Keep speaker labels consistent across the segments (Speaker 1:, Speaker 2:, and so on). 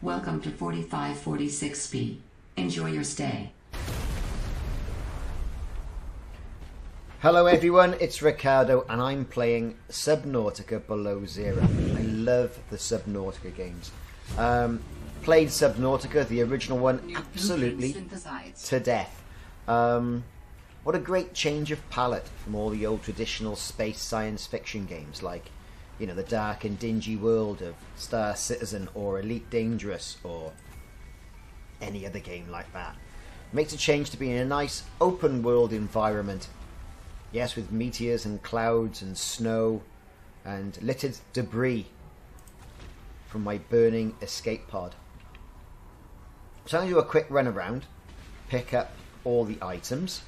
Speaker 1: Welcome to 4546B. Enjoy your stay.
Speaker 2: Hello everyone, it's Ricardo and I'm playing Subnautica Below Zero. I love the Subnautica games. Played Subnautica, the original one, absolutely to death. What a great change of palette from all the old traditional space science fiction games like, you know, the dark and dingy world of Star Citizen or Elite Dangerous or any other game like that. Makes a change to be in a nice open world environment. Yes, with meteors and clouds and snow and littered debris from my burning escape pod. So I'm going to do a quick run around, pick up all the items.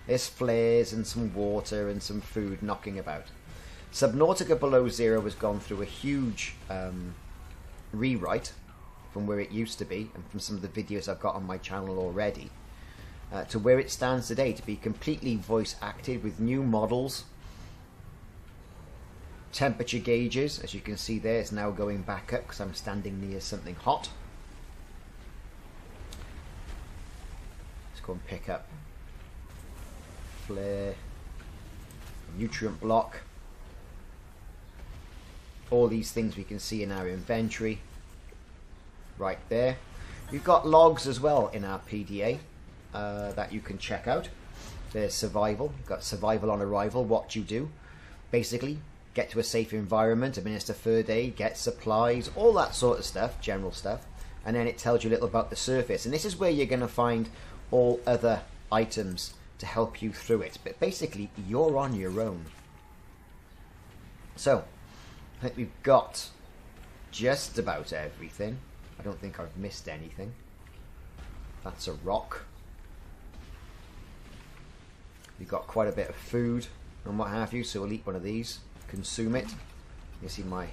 Speaker 2: There's flares and some water and some food knocking about. Subnautica Below Zero has gone through a huge rewrite from where it used to be and from some of the videos I've got on my channel already. To where it stands today, to be completely voice acted with new models. Temperature gauges, as you can see there, is now going back up because I'm standing near something hot. Let's go and pick up flare, nutrient block. All these things we can see in our inventory right there. We've got logs as well in our PDA. That you can check out. There's survival. You've got survival on arrival, what you do. Basically, get to a safe environment, administer third aid, get supplies, all that sort of stuff, general stuff. And then it tells you a little about the surface. And this is where you're going to find all other items to help you through it. But basically, you're on your own. So, I think we've got just about everything. I don't think I've missed anything. That's a rock. We've got quite a bit of food and what have you, so we'll eat one of these, consume it. You see my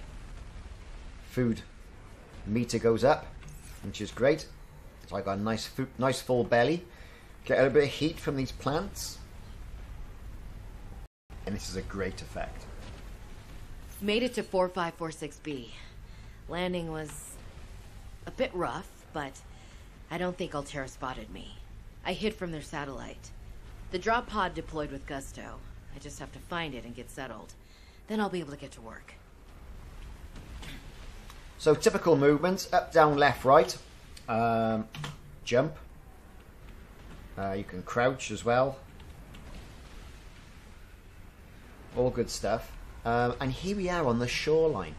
Speaker 2: food meter goes up, which is great. So I got a nice full belly. Get a little bit of heat from these plants, and this is a great effect.
Speaker 3: Made it to 4546B. Landing was a bit rough, but I don't think Altera spotted me. I hid from their satellite. The drop pod deployed with gusto. I just have to find it and get settled. Then I'll be able to get to work.
Speaker 2: So typical movements, up, down, left, right. Jump. You can crouch as well. All good stuff. And here we are on the shoreline.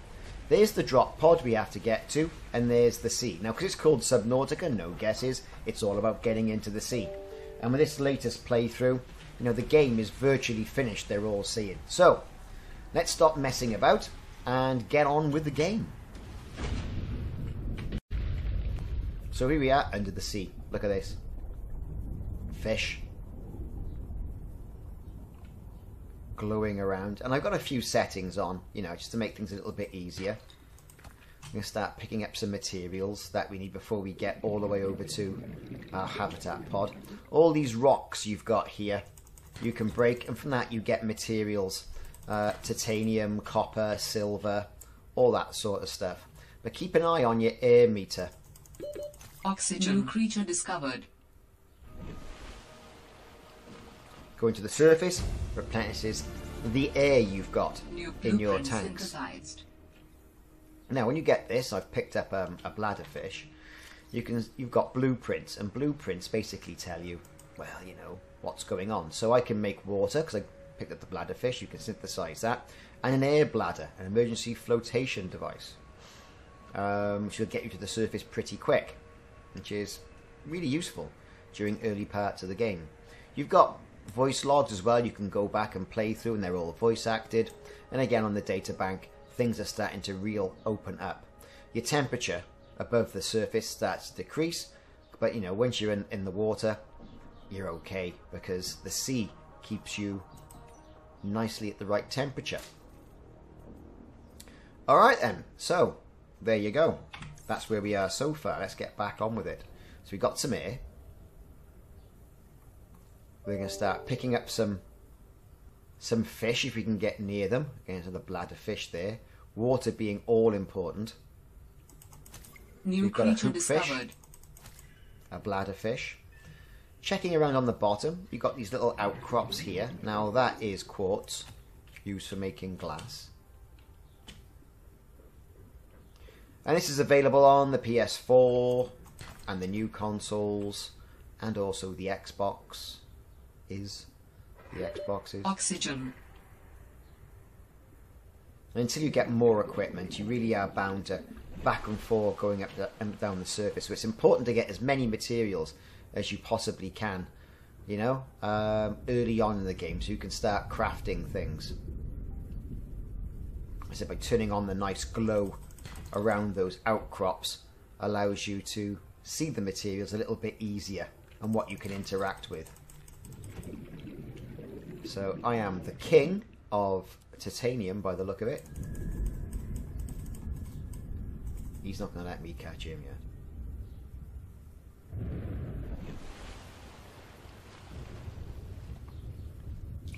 Speaker 2: There's the drop pod we have to get to, and there's the sea. Now, because it's called Subnautica, no guesses, it's all about getting into the sea. And with this latest playthrough, you know, the game is virtually finished, they're all saying. So, let's stop messing about and get on with the game. So here we are under the sea. Look at this. Fish. Glowing around. And I've got a few settings on, you know, just to make things a little bit easier. I'm going to start picking up some materials that we need before we get all the way over to our habitat pod. All these rocks you've got here, you can break, and from that you get materials. Titanium, copper, silver, all that sort of stuff. But keep an eye on your air meter.
Speaker 1: Oxygen. New creature discovered.
Speaker 2: Going to the surface, replenishes the air you've got in your tanks.
Speaker 1: Synthesized.
Speaker 2: Now, when you get this, I've picked up a bladderfish. You've got blueprints, and blueprints basically tell you, well, you know, what's going on. So I can make water because I picked up the bladderfish. You can synthesize that, and an air bladder, an emergency flotation device, which will get you to the surface pretty quick, which is really useful during early parts of the game. You've got voice logs as well. You can go back and play through, and they're all voice acted. And again, on the data bank, things are starting to open up. Your temperature above the surface starts to decrease, but you know, once you're in the water, you're okay because the sea keeps you nicely at the right temperature. Alright then, so there you go. That's where we are so far. Let's get back on with it. So we got some air. We're going to start picking up some fish if we can get near them. Again, so the bladder fish there. Water being all important.
Speaker 1: New
Speaker 2: We've got a
Speaker 1: creature
Speaker 2: hoop fish,
Speaker 1: discovered.
Speaker 2: a bladder fish. Checking around on the bottom, you've got these little outcrops here. Now that is quartz, used for making glass. And this is available on the PS4 and the new consoles, and also the Xbox is. The Xbox is.
Speaker 1: Oxygen.
Speaker 2: And until you get more equipment, you really are bound to back and forth going up and down the surface. So it's important to get as many materials as you possibly can, you know, early on in the game, so you can start crafting things. I said by turning on the nice glow around those outcrops allows you to see the materials a little bit easier and what you can interact with. So I am the king of titanium by the look of it. He's not going to let me catch him yet.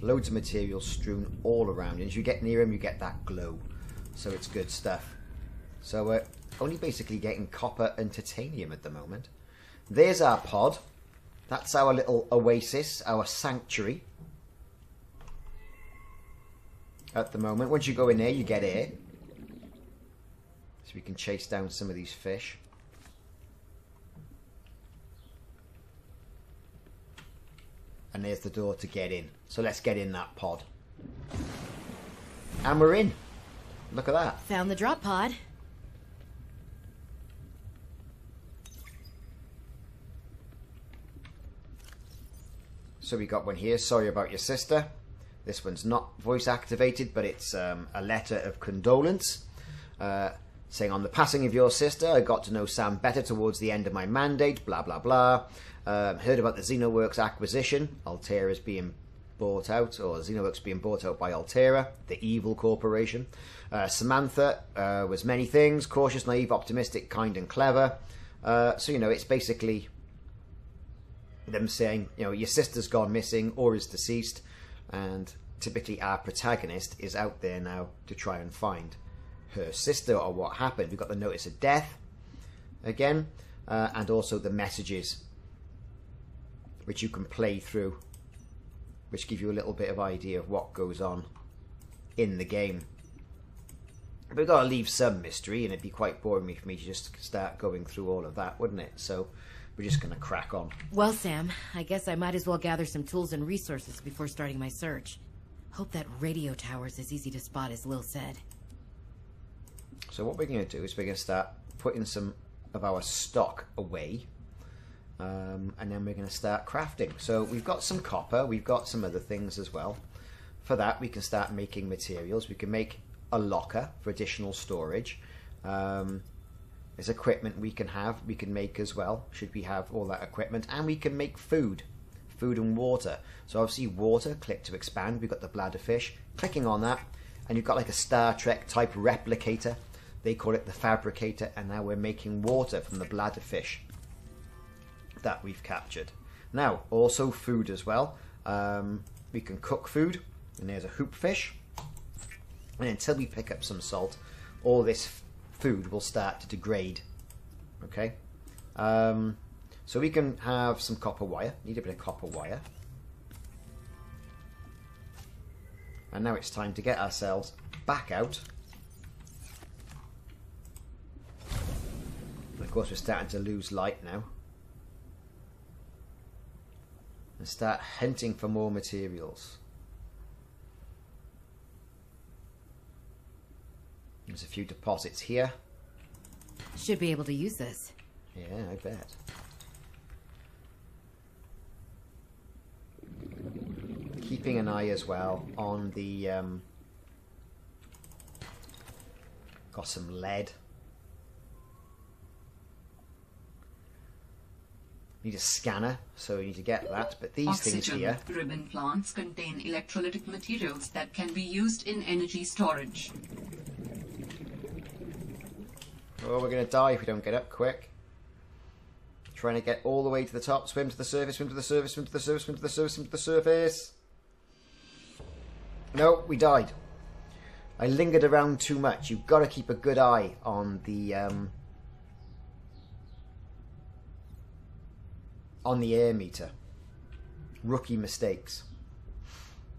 Speaker 2: Loads of materials strewn all around, and as you get near him you get that glow, so it's good stuff. So we're only basically getting copper and titanium at the moment. There's our pod. That's our little oasis, our sanctuary. At the moment, once you go in there you get air, so we can chase down some of these fish. And there's the door to get in. So let's get in that pod. And we're in. Look at that.
Speaker 3: Found the drop pod.
Speaker 2: So we got one here. Sorry about your sister. This one's not voice activated, but it's a letter of condolence. Saying, on the passing of your sister, I got to know Sam better towards the end of my mandate, blah, blah, blah. Heard about the Xenoworks acquisition. Altera's being bought out, or Xenoworks being bought out by Altera, the evil corporation. Samantha was many things: cautious, naive, optimistic, kind and clever. So, you know, it's basically them saying, you know, your sister's gone missing or is deceased, and typically our protagonist is out there now to try and find her sister or what happened. We've got the notice of death again, and also the messages which you can play through, which give you a little bit of idea of what goes on in the game. But we've got to leave some mystery, and it'd be quite boring for me to just start going through all of that, wouldn't it? So we're just going to crack on.
Speaker 3: Well, Sam, I guess I might as well gather some tools and resources before starting my search. Hope that radio tower's as easy to spot as Lil said.
Speaker 2: So what we're going to do is we're going to start putting some of our stock away, and then we're going to start crafting. So we've got some copper, we've got some other things as well. For that we can start making materials. We can make a locker for additional storage. There's equipment we can make as well, should we have all that equipment. And we can make food and water. So obviously water, click to expand. We've got the bladderfish, clicking on that, and you've got like a Star Trek type replicator. They call it the fabricator, and now we're making water from the bladderfish that we've captured. Now, also food as well. We can cook food, and there's a hoop fish. And until we pick up some salt, all this food will start to degrade. Okay? So we can have some copper wire. Need a bit of copper wire. And now it's time to get ourselves back out. And of course we're starting to lose light now. And start hunting for more materials. There's a few deposits here.
Speaker 3: Should be able to use this.
Speaker 2: Yeah, I bet. Keeping an eye as well on the... got some lead. Need a scanner, so we need to get that. But these
Speaker 1: Oxygen.
Speaker 2: things here...
Speaker 1: Ribbon plants contain electrolytic materials that can be used in energy storage.
Speaker 2: Oh, we're going to die if we don't get up quick. Trying to get all the way to the top. Swim to the surface, swim to the surface, swim to the surface, swim to the surface, swim to the surface. No, we died. I lingered around too much. You've got to keep a good eye on the on the air meter. Rookie mistakes.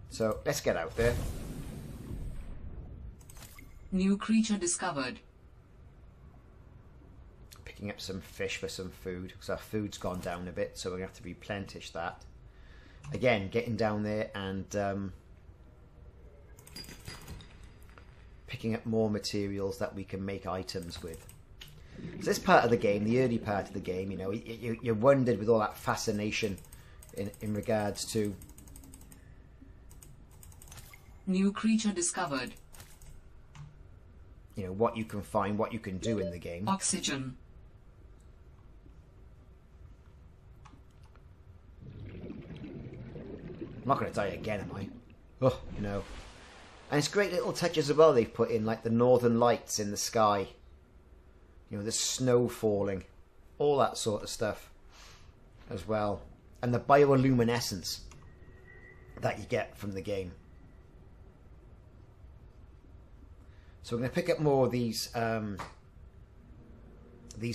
Speaker 2: So let's get out there.
Speaker 1: New creature discovered.
Speaker 2: Picking up some fish for some food, because our food's gone down a bit, so we're going to have to replenish that. Again, getting down there and picking up more materials that we can make items with. So this part of the game, the early part of the game, you know, you wondered with all that fascination in regards to...
Speaker 1: New creature discovered.
Speaker 2: You know, what you can find, what you can do in the game.
Speaker 1: Oxygen.
Speaker 2: I'm not going to die again, am I? Oh, no. And it's great little touches as well they've put in, like the northern lights in the sky. You know, the snow falling. All that sort of stuff as well. And the bioluminescence that you get from the game. So we're going to pick up more of these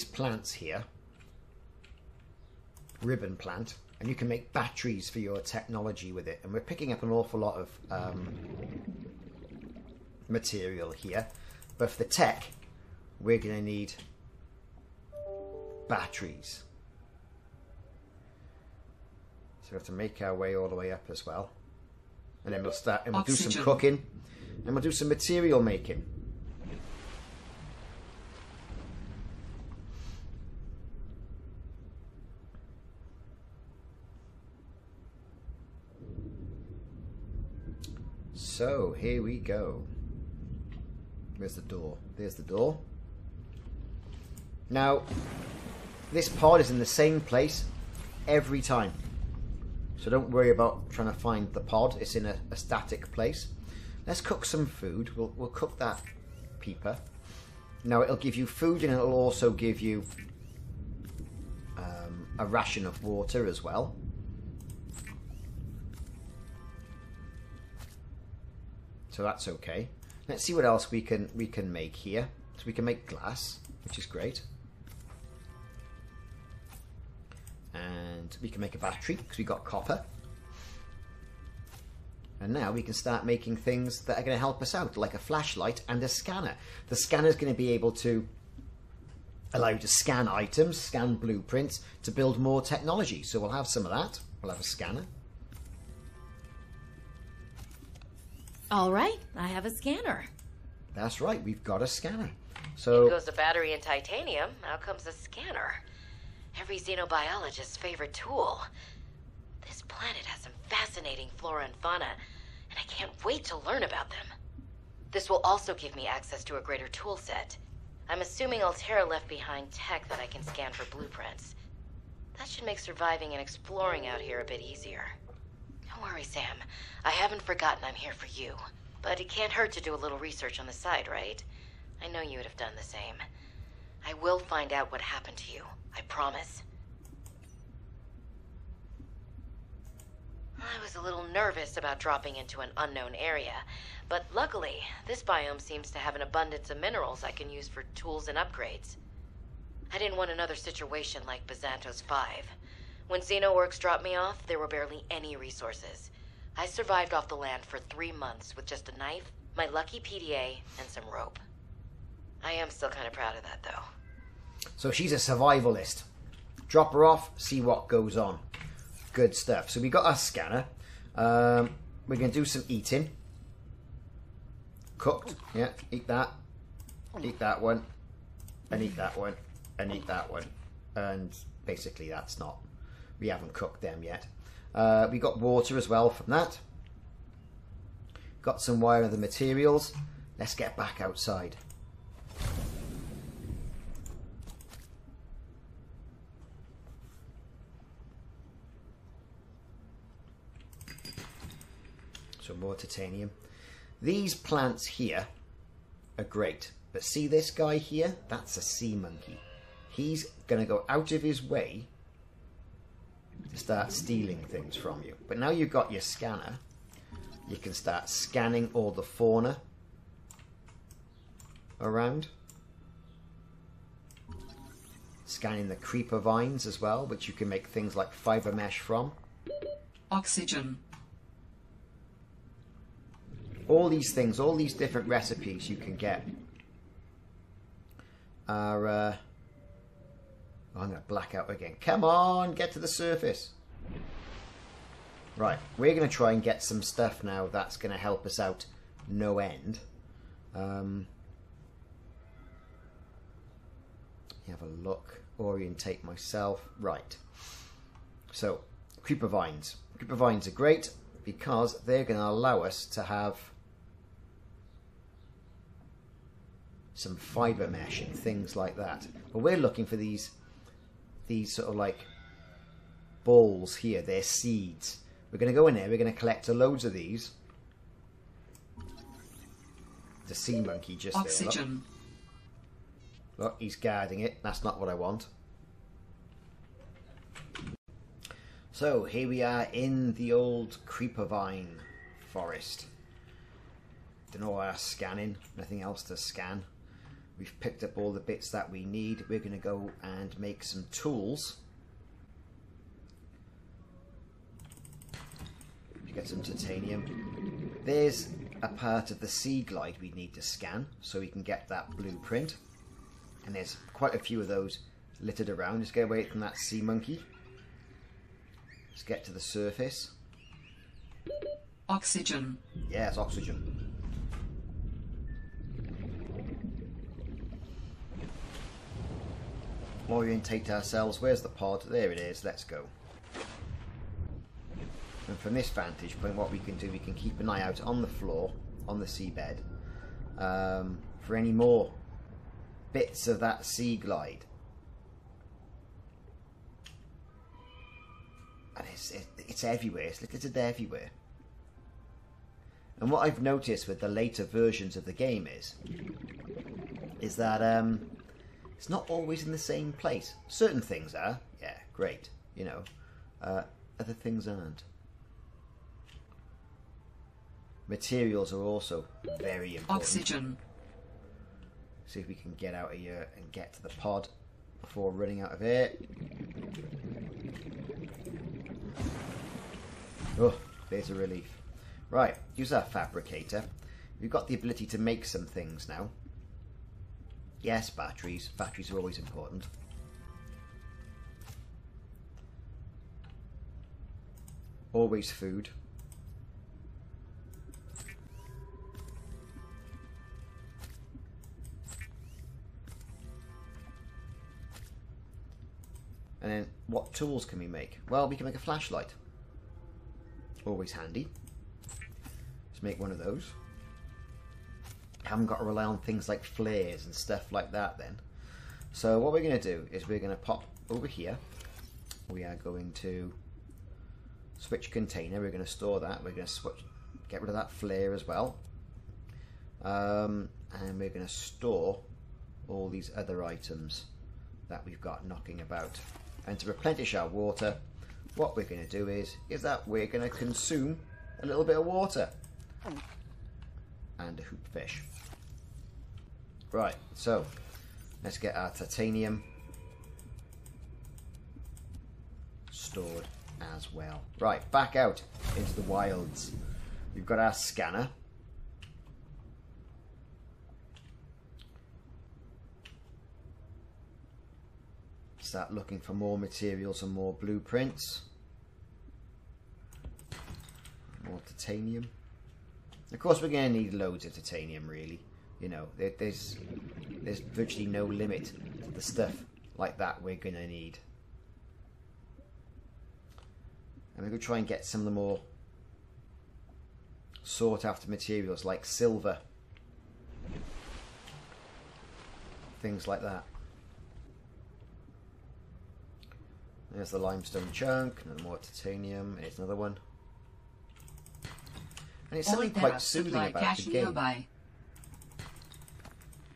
Speaker 2: plants here. Ribbon plant. And you can make batteries for your technology with it. And we're picking up an awful lot of material here. But for the tech, we're going to need batteries. So we have to make our way all the way up as well. And then we'll start, and we'll do some cooking. And we'll do some material making. So, here we go. Where's the door? There's the door. Now, this pod is in the same place every time. So don't worry about trying to find the pod. It's in a static place. Let's cook some food. We'll cook that peeper. Now, it'll give you food and it'll also give you a ration of water as well. So that's okay. Let's see what else we can make here. So we can make glass, which is great. And we can make a battery because we got copper. And now we can start making things that are going to help us out, like a flashlight and a scanner. The scanner is going to be able to allow you to scan items, scan blueprints to build more technology. So we'll have some of that. We'll have a scanner.
Speaker 3: All right, I have a scanner.
Speaker 2: That's right, we've got a scanner. So
Speaker 3: In goes the battery and titanium, out comes a scanner. Every xenobiologist's favorite tool. This planet has some fascinating flora and fauna, and I can't wait to learn about them. This will also give me access to a greater tool set. I'm assuming Altera left behind tech that I can scan for blueprints. That should make surviving and exploring out here a bit easier. Don't worry, Sam. I haven't forgotten I'm here for you. But it can't hurt to do a little research on the side, right? I know you would have done the same. I will find out what happened to you. I promise. I was a little nervous about dropping into an unknown area, but luckily, this biome seems to have an abundance of minerals I can use for tools and upgrades. I didn't want another situation like Bazantos 5. When Xenoworks dropped me off, there were barely any resources. I survived off the land for 3 months with just a knife, my lucky PDA, and some rope. I am still kind of proud of that, though.
Speaker 2: So she's a survivalist. Drop her off, see what goes on. Good stuff. So we got our scanner. We're going to do some eating. Cooked. Yeah, eat that. Eat that one. And eat that one. And eat that one. And basically that's not... We haven't cooked them yet. We got water as well from that. Got some wire of the materials. Let's get back outside. So more titanium. These plants here are great. But see this guy here? That's a sea monkey. He's going to go out of his way to start stealing things from you. But now you've got your scanner, you can start scanning all the fauna around. Scanning the creeper vines as well, which you can make things like fiber mesh from.
Speaker 1: Oxygen.
Speaker 2: All these things, all these different recipes you can get are... oh, I'm going to black out again. Come on, get to the surface. Right, we're going to try and get some stuff now that's going to help us out no end. Have a look, orientate myself. Right, so creeper vines. Creeper vines are great because they're going to allow us to have some fiber mesh and things like that. But we're looking for these sort of like balls here. They're seeds. We're going to go in there. We're going to collect loads of these. The sea monkey just
Speaker 1: Oxygen.
Speaker 2: there. Look, he's guarding it. That's not what I want. So here we are in the old creeper vine forest. Done all our scanning. Nothing else to scan. We've picked up all the bits that we need. We're going to go and make some tools. Get some titanium. There's a part of the sea glide we need to scan so we can get that blueprint. And there's quite a few of those littered around. Just get away from that sea monkey. Let's get to the surface.
Speaker 1: Oxygen.
Speaker 2: Yes, oxygen. Orientate ourselves. Where's the pod? There it is. Let's go. And from this vantage point, what we can do, we can keep an eye out on the floor, on the seabed, for any more bits of that sea glide. And it's everywhere. It's littered everywhere. And what I've noticed with the later versions of the game is that it's not always in the same place. Certain things are, yeah, great, you know. Other things aren't. Materials are also very important.
Speaker 1: Oxygen.
Speaker 2: See if we can get out of here and get to the pod before running out of air. Oh, there's a relief. Right, use our fabricator. We've got the ability to make some things now. Yes, batteries. Batteries are always important. Always food. And then, what tools can we make? Well, we can make a flashlight. Always handy. Let's make one of those. Haven't got to rely on things like flares and stuff like that then. So what we're going to do is we're going to pop over here. We are going to switch container. We're going to store that. We're going to get rid of that flare as well. And we're going to store all these other items that we've got knocking about. And to replenish our water, what we're going to do is that we're going to consume a little bit of water. And a hoop fish. Right, so let's get our titanium stored as well. Right, back out into the wilds. We've got our scanner. Start looking for more materials and more blueprints. More titanium. Of course, we're going to need loads of titanium, really. You know, there's virtually no limit to the stuff like that we're going to need. And we're going to try and get some of the more sought after materials like silver. Things like that. There's the limestone chunk, and more titanium. Here's another one. And it's something quite soothing about the game.
Speaker 1: Nearby.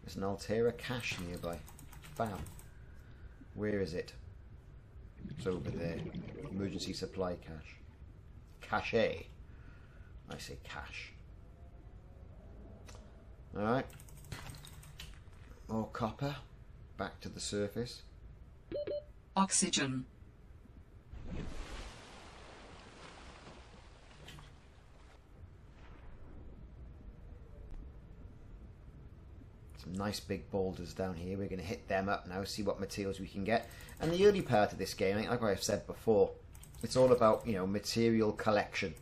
Speaker 2: There's an Altera cache nearby. Fab. Where is it? It's over there. Emergency supply cache. Cache. I say cache. Alright. More copper. Back to the surface.
Speaker 1: Oxygen.
Speaker 2: Some nice big boulders down here. We're going to hit them up now, see what materials we can get. And the early part of this game, like I've said before, it's all about, you know, material collection.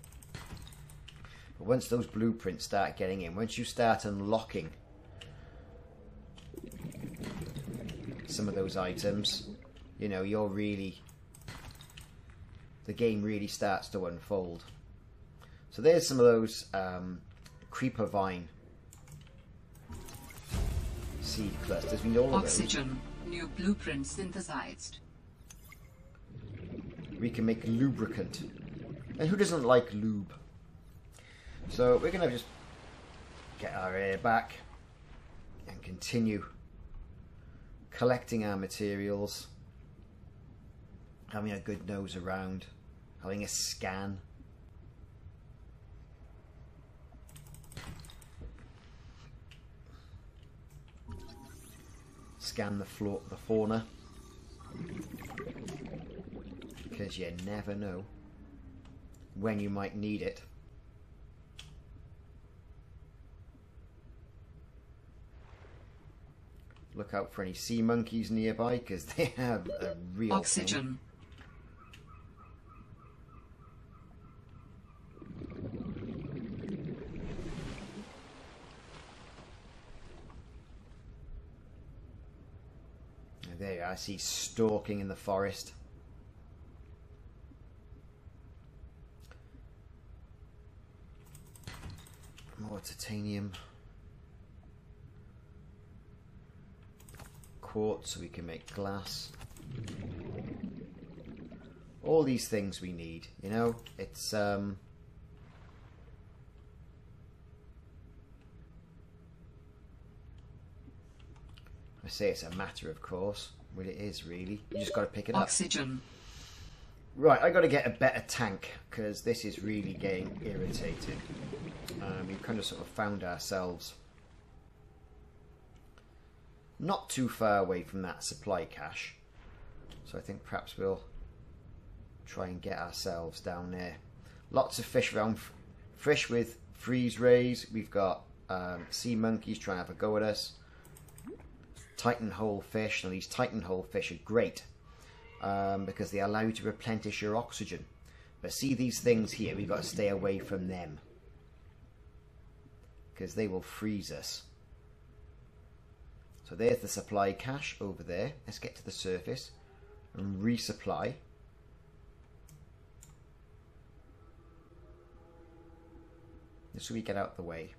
Speaker 2: But once those blueprints start getting in, once you start unlocking some of those items, you know, you're really... the game really starts to unfold. So there's some of those creeper vine seed clusters. We know all
Speaker 1: Oxygen. New blueprint synthesized.
Speaker 2: We can make lubricant. And who doesn't like lube? So we're going to just get our air back and continue collecting our materials, having a good nose around, having a scan. Scan the fauna, because you never know when you might need it. Look out for any sea monkeys nearby, because they have a real
Speaker 1: Oxygen.
Speaker 2: thing. There you are, I see stalking in the forest. More titanium. Quartz, so we can make glass. All these things we need, you know, it's I say it's a matter of course. Well, it is really. You just got to pick it up.
Speaker 1: Oxygen.
Speaker 2: Right, I got to get a better tank because this is really getting irritating. We've kind of sort of found ourselves not too far away from that supply cache, so I think perhaps we'll try and get ourselves down there. Lots of fish around, fish with freeze rays. We've got sea monkeys trying to have a go at us. Titan hole fish. Now these Titan hole fish are great because they allow you to replenish your oxygen. But see these things here, we've got to stay away from them because they will freeze us. So there's the supply cache over there. Let's get to the surface and resupply. Just so we get out the way.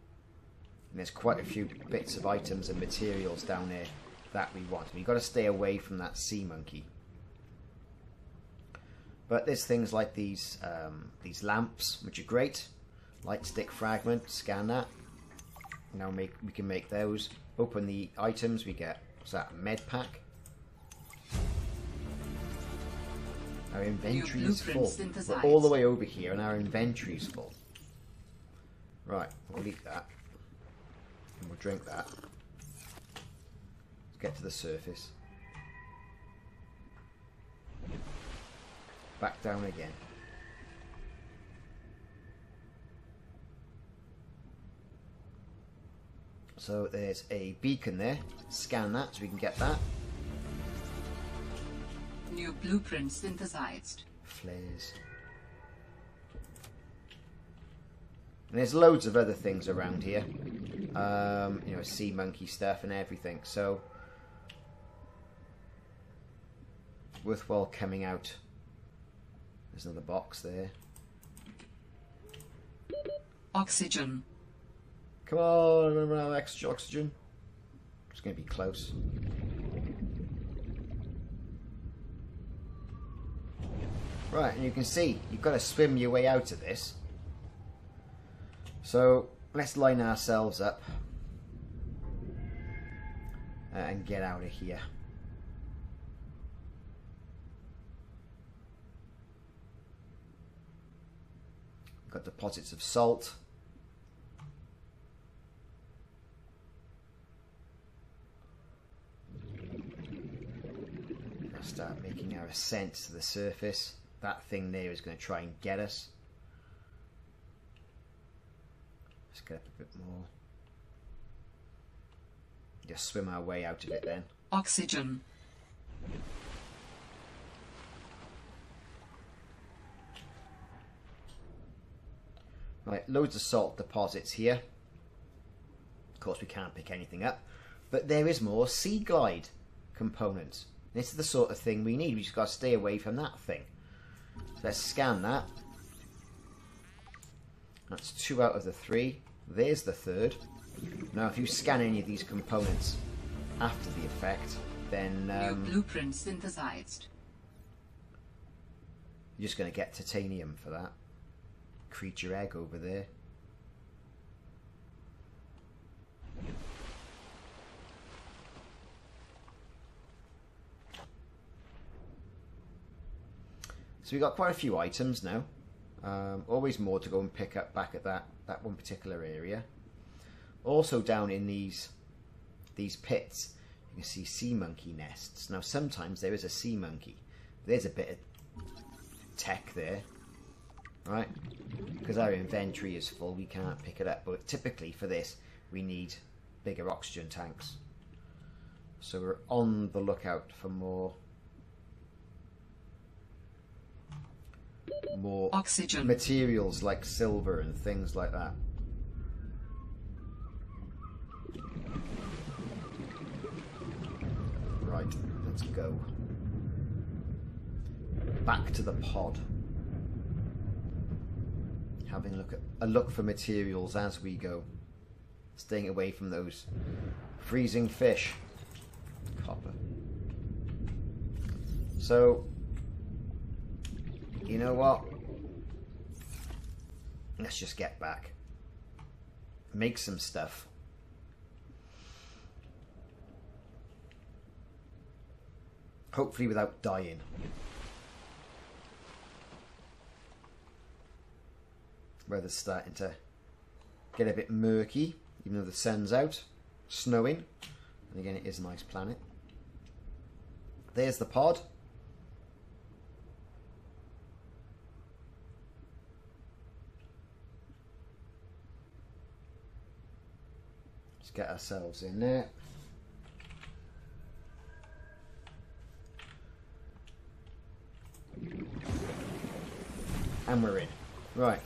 Speaker 2: And there's quite a few bits of items and materials down there that we want. We've got to stay away from that sea monkey. But there's things like these lamps, which are great. Light stick fragment, scan that. Now we can make those. Open the items, we get, what's that, a med pack. Our inventory is full. We're all the way over here and our inventory is full. Right, we'll eat that. And we'll drink that. Let's get to the surface. Back down again. So there's a beacon there. Scan that so we can get that.
Speaker 1: New blueprint synthesized.
Speaker 2: Flares. And there's loads of other things around here. You know, sea monkey stuff and everything. So worthwhile coming out. There's another box there.
Speaker 1: Oxygen.
Speaker 2: Come on, remember our extra oxygen? It's going to be close. Right, and you can see, you've got to swim your way out of this. So, let's line ourselves up. And get out of here. Got deposits of salt. our ascent to the surface. That thing there is going to try and get us. Let's get up a bit more. Just swim our way out of it then.
Speaker 1: Oxygen.
Speaker 2: Right, loads of salt deposits here. Of course we can't pick anything up. But there is more sea glide components. This is the sort of thing we need. We just got to stay away from that thing. So let's scan that. That's 2 out of the 3. There's the 3rd. Now if you scan any of these components after the effect, then
Speaker 1: New blueprint synthesized.
Speaker 2: you're just going to get titanium for that. Creature egg over there. So we've got quite a few items now. Always more to go and pick up back at that one particular area. Also down in these pits, you can see sea monkey nests. Now sometimes there is a sea monkey. There's a bit of tech there, right? Because our inventory is full, we can't pick it up. But typically for this, we need bigger oxygen tanks. So we're on the lookout for more
Speaker 1: oxygen
Speaker 2: materials like silver and things like that. Right, let's go back to the pod. Having a look for materials as we go, staying away from those freezing fish. Copper. So you know what? Let's just get back. Make some stuff. Hopefully without dying. Weather's starting to get a bit murky, even though the sun's out. Snowing. And again, it is a nice planet. There's the pod. Get ourselves in there. And we're in. Right.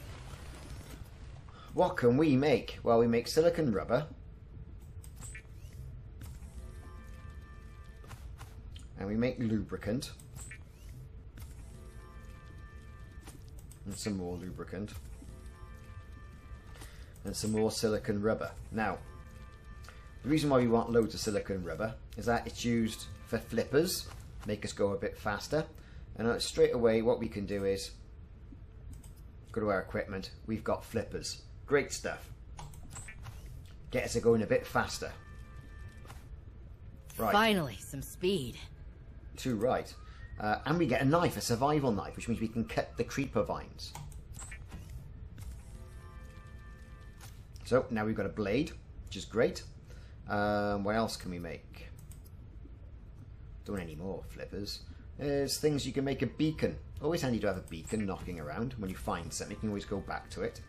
Speaker 2: What can we make? Well, we make silicon rubber. And we make lubricant. And some more lubricant. And some more silicon rubber. Now, the reason why we want loads of silicon rubber is that it's used for flippers, make us go a bit faster. And straight away what we can do is go to our equipment. We've got flippers. Great stuff. Get us going a bit faster. Right.
Speaker 3: Finally, some speed.
Speaker 2: Too right. And we get a knife, a survival knife, which means we can cut the creeper vines. So now we've got a blade, which is great. What else can we make? Don't want any more flippers. There's things you can make a beacon. Always handy to have a beacon knocking around. When you find something, you can always go back to it.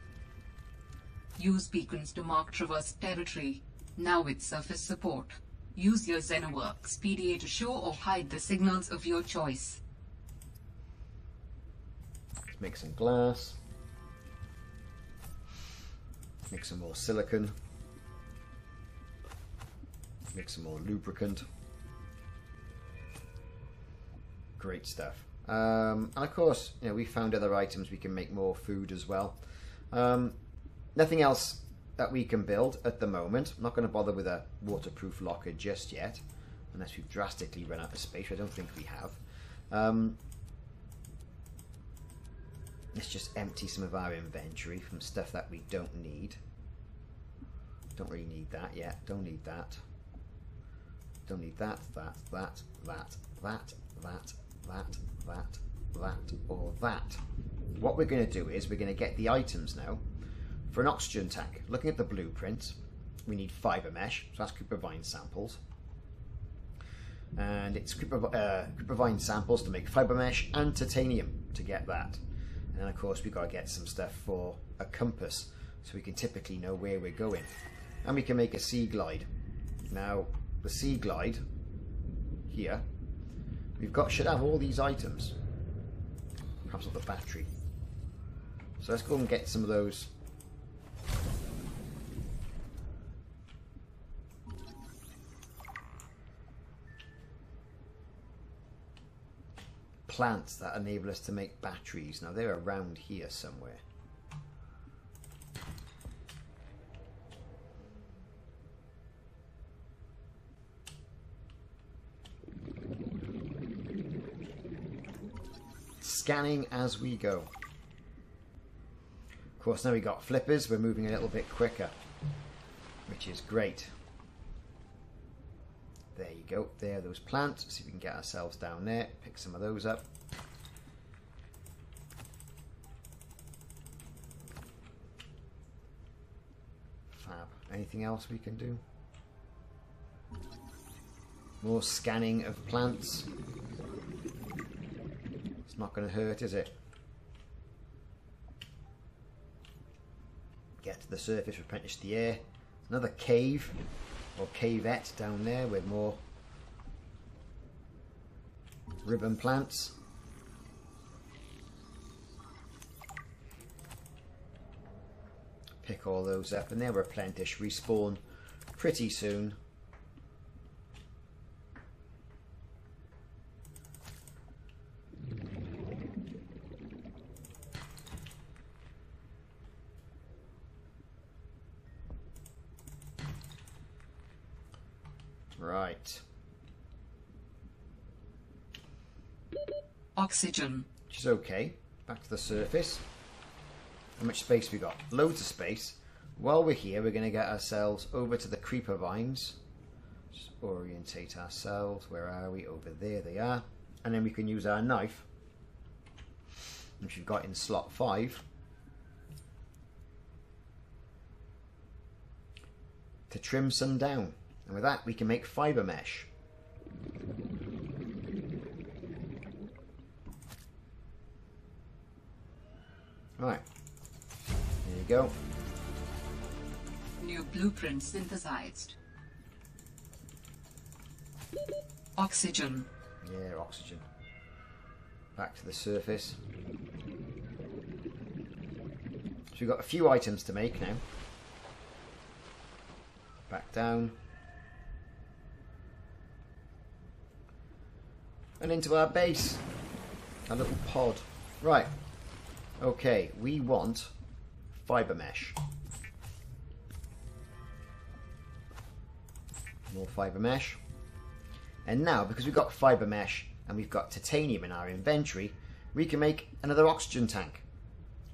Speaker 1: Use beacons to mark traverse territory. Now with surface support. Use your Xenoworks PDA to show or hide the signals of your choice.
Speaker 2: Let's make some glass. Make some more silicon. Make some more lubricant. Great stuff. And of course, you know, we found other items we can make more food as well. Nothing else that we can build at the moment. I'm not going to bother with a waterproof locker just yet, unless we've drastically run out of space. I don't think we have. Let's just empty some of our inventory from stuff that we don't need. Don't really need that yet. Don't need that. Don't need that, that, that, that, that, that, or that. What we're going to do is we're going to get the items now for an oxygen tank. Looking at the blueprint, we need fibre mesh, so that's creeper vine samples. And it's creeper-vine samples to make fiber mesh and titanium to get that. And then of course we've got to get some stuff for a compass so we can typically know where we're going. And we can make a sea glide. Now the sea glide here, should have all these items. Perhaps not the battery. So let's go and get some of those. Plants that enable us to make batteries. Now they're around here somewhere. Scanning as we go. Of course, now we got flippers, we're moving a little bit quicker, which is great. There you go, there are those plants. See if we can get ourselves down there, pick some of those up. Fab. Anything else we can do? More scanning of plants. It's not going to hurt, is it? Get to the surface, replenish the air. Another cave or cavette down there with more ribbon plants. Pick all those up and they'll replenish, respawn pretty soon. Right.
Speaker 1: Oxygen.
Speaker 2: Which is okay. Back to the surface. How much space we got? Loads of space. While we're here, we're going to get ourselves over to the creeper vines. Just orientate ourselves. Where are we? Over there they are. And then we can use our knife, which we've got in slot 5, to trim some down. And with that, we can make fiber mesh. Right. There you go.
Speaker 1: New blueprint synthesized. Oxygen.
Speaker 2: Yeah, oxygen. Back to the surface. So we've got a few items to make now. Back down. And into our base. Our little pod. Right. Okay, we want fiber mesh. More fiber mesh. And now, because we've got fiber mesh and we've got titanium in our inventory, we can make another oxygen tank.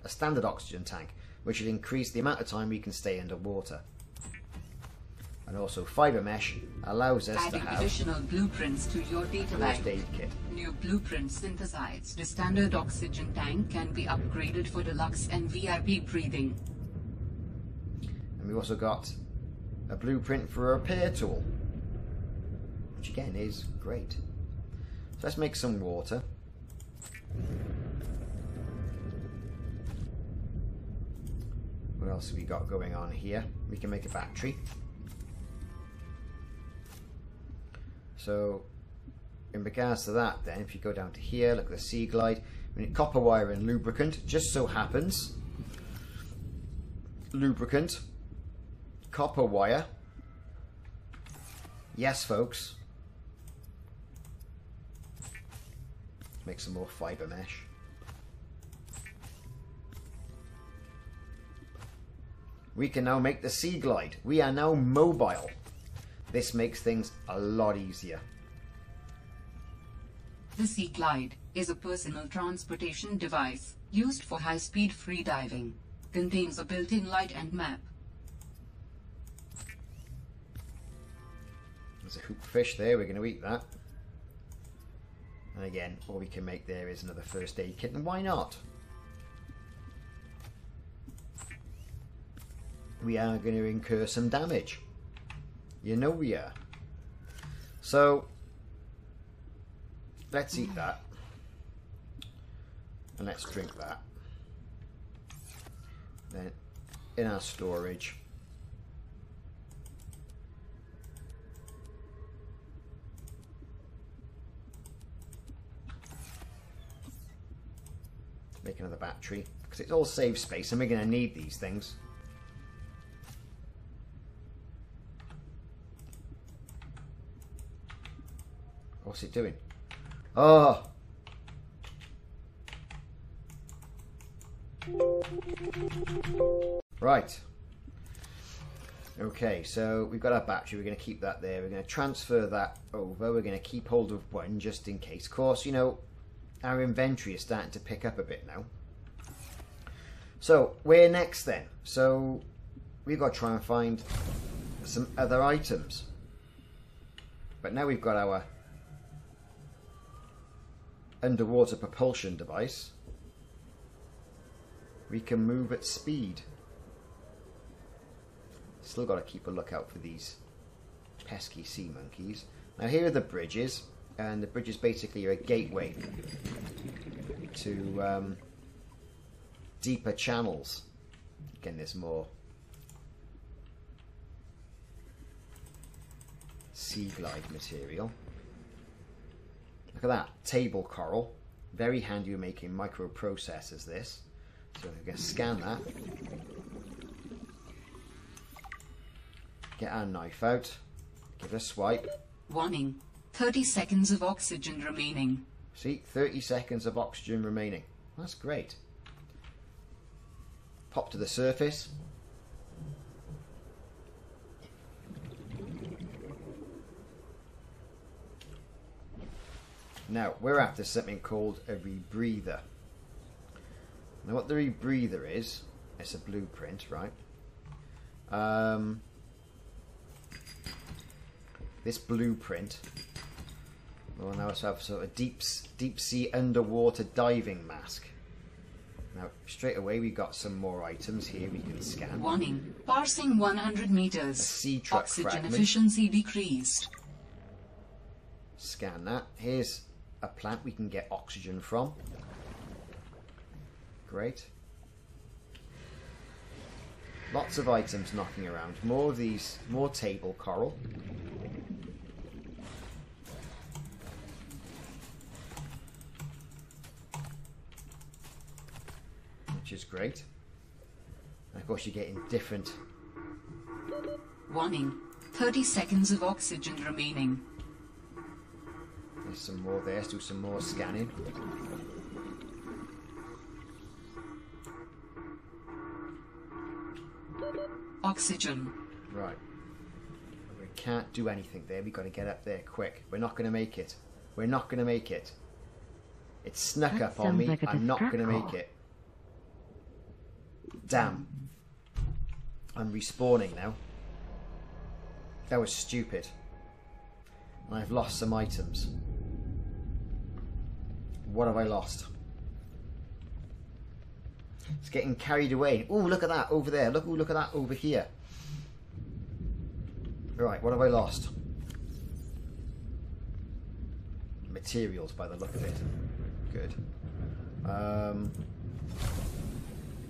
Speaker 2: A standard oxygen tank, which will increase the amount of time we can stay underwater. And also fiber mesh allows us to have
Speaker 1: additional blueprints to your data bank.
Speaker 2: First aid kit.
Speaker 1: New blueprint synthesized. The standard oxygen tank can be upgraded for deluxe and VIP breathing.
Speaker 2: And we've also got a blueprint for a repair tool, which again is great. So let's make some water. What else have we got going on here? We can make a battery. So in regards to that then, if you go down to here, look at the sea glide, we need copper wire and lubricant. Just so happens, lubricant, copper wire, yes folks, let's make some more fiber mesh. We can now make the sea glide. We are now mobile. This makes things a lot easier.
Speaker 1: The Sea Glide is a personal transportation device used for high-speed freediving. Contains a built-in light and map.
Speaker 2: There's a hoop fish there, we're going to eat that. And again, all we can make there is another first aid kit, and why not? We are going to incur some damage. You know we are. So, let's eat that. And let's drink that. Then in our storage. Make another battery, because it's all save space and we're going to need these things. What's it doing? Oh! Right. Okay, so we've got our battery. We're going to keep that there. We're going to transfer that over. We're going to keep hold of one just in case. Of course, you know, our inventory is starting to pick up a bit now. So, where next then? So, we've got to try and find some other items. But now we've got our underwater propulsion device. We can move at speed. Still got to keep a lookout for these pesky sea monkeys. Now here are the bridges, and the bridges basically are a gateway to deeper channels. Again, there's more sea glide material. Look at that, table coral. Very handy for making microprocessors, this. So we're going to scan that. Get our knife out. Give it a swipe.
Speaker 1: Warning. 30 seconds of oxygen remaining.
Speaker 2: See, 30 seconds of oxygen remaining. That's great. Pop to the surface. Now, we're after something called a rebreather. Now, what the rebreather is, it's a blueprint, right? This blueprint will allow us to have sort of a deep sea underwater diving mask. Now, straight away, we got some more items here we can scan.
Speaker 1: Warning. Parsing 100 meters.
Speaker 2: A sea truck
Speaker 1: Oxygen
Speaker 2: fragment.
Speaker 1: efficiency decreased.
Speaker 2: Scan that. Here's a plant we can get oxygen from. Great. Lots of items knocking around. More of these, more table coral. Which is great. And of course you're getting different...
Speaker 1: Warning. 30 seconds of oxygen remaining.
Speaker 2: There's some more there. Let's do some more scanning.
Speaker 1: Oxygen.
Speaker 2: Right. We can't do anything there. We've got to get up there quick. We're not going to make it. We're not going to make it. It snuck
Speaker 3: That
Speaker 2: up on
Speaker 3: sounds
Speaker 2: me.
Speaker 3: like a
Speaker 2: I'm not
Speaker 3: distress
Speaker 2: going to make
Speaker 3: call.
Speaker 2: it. Damn. I'm respawning now. That was stupid. And I've lost some items. What have I lost? It's getting carried away. Oh, look at that over there. Look, ooh, look at that over here. Right, what have I lost? Materials by the look of it. Good.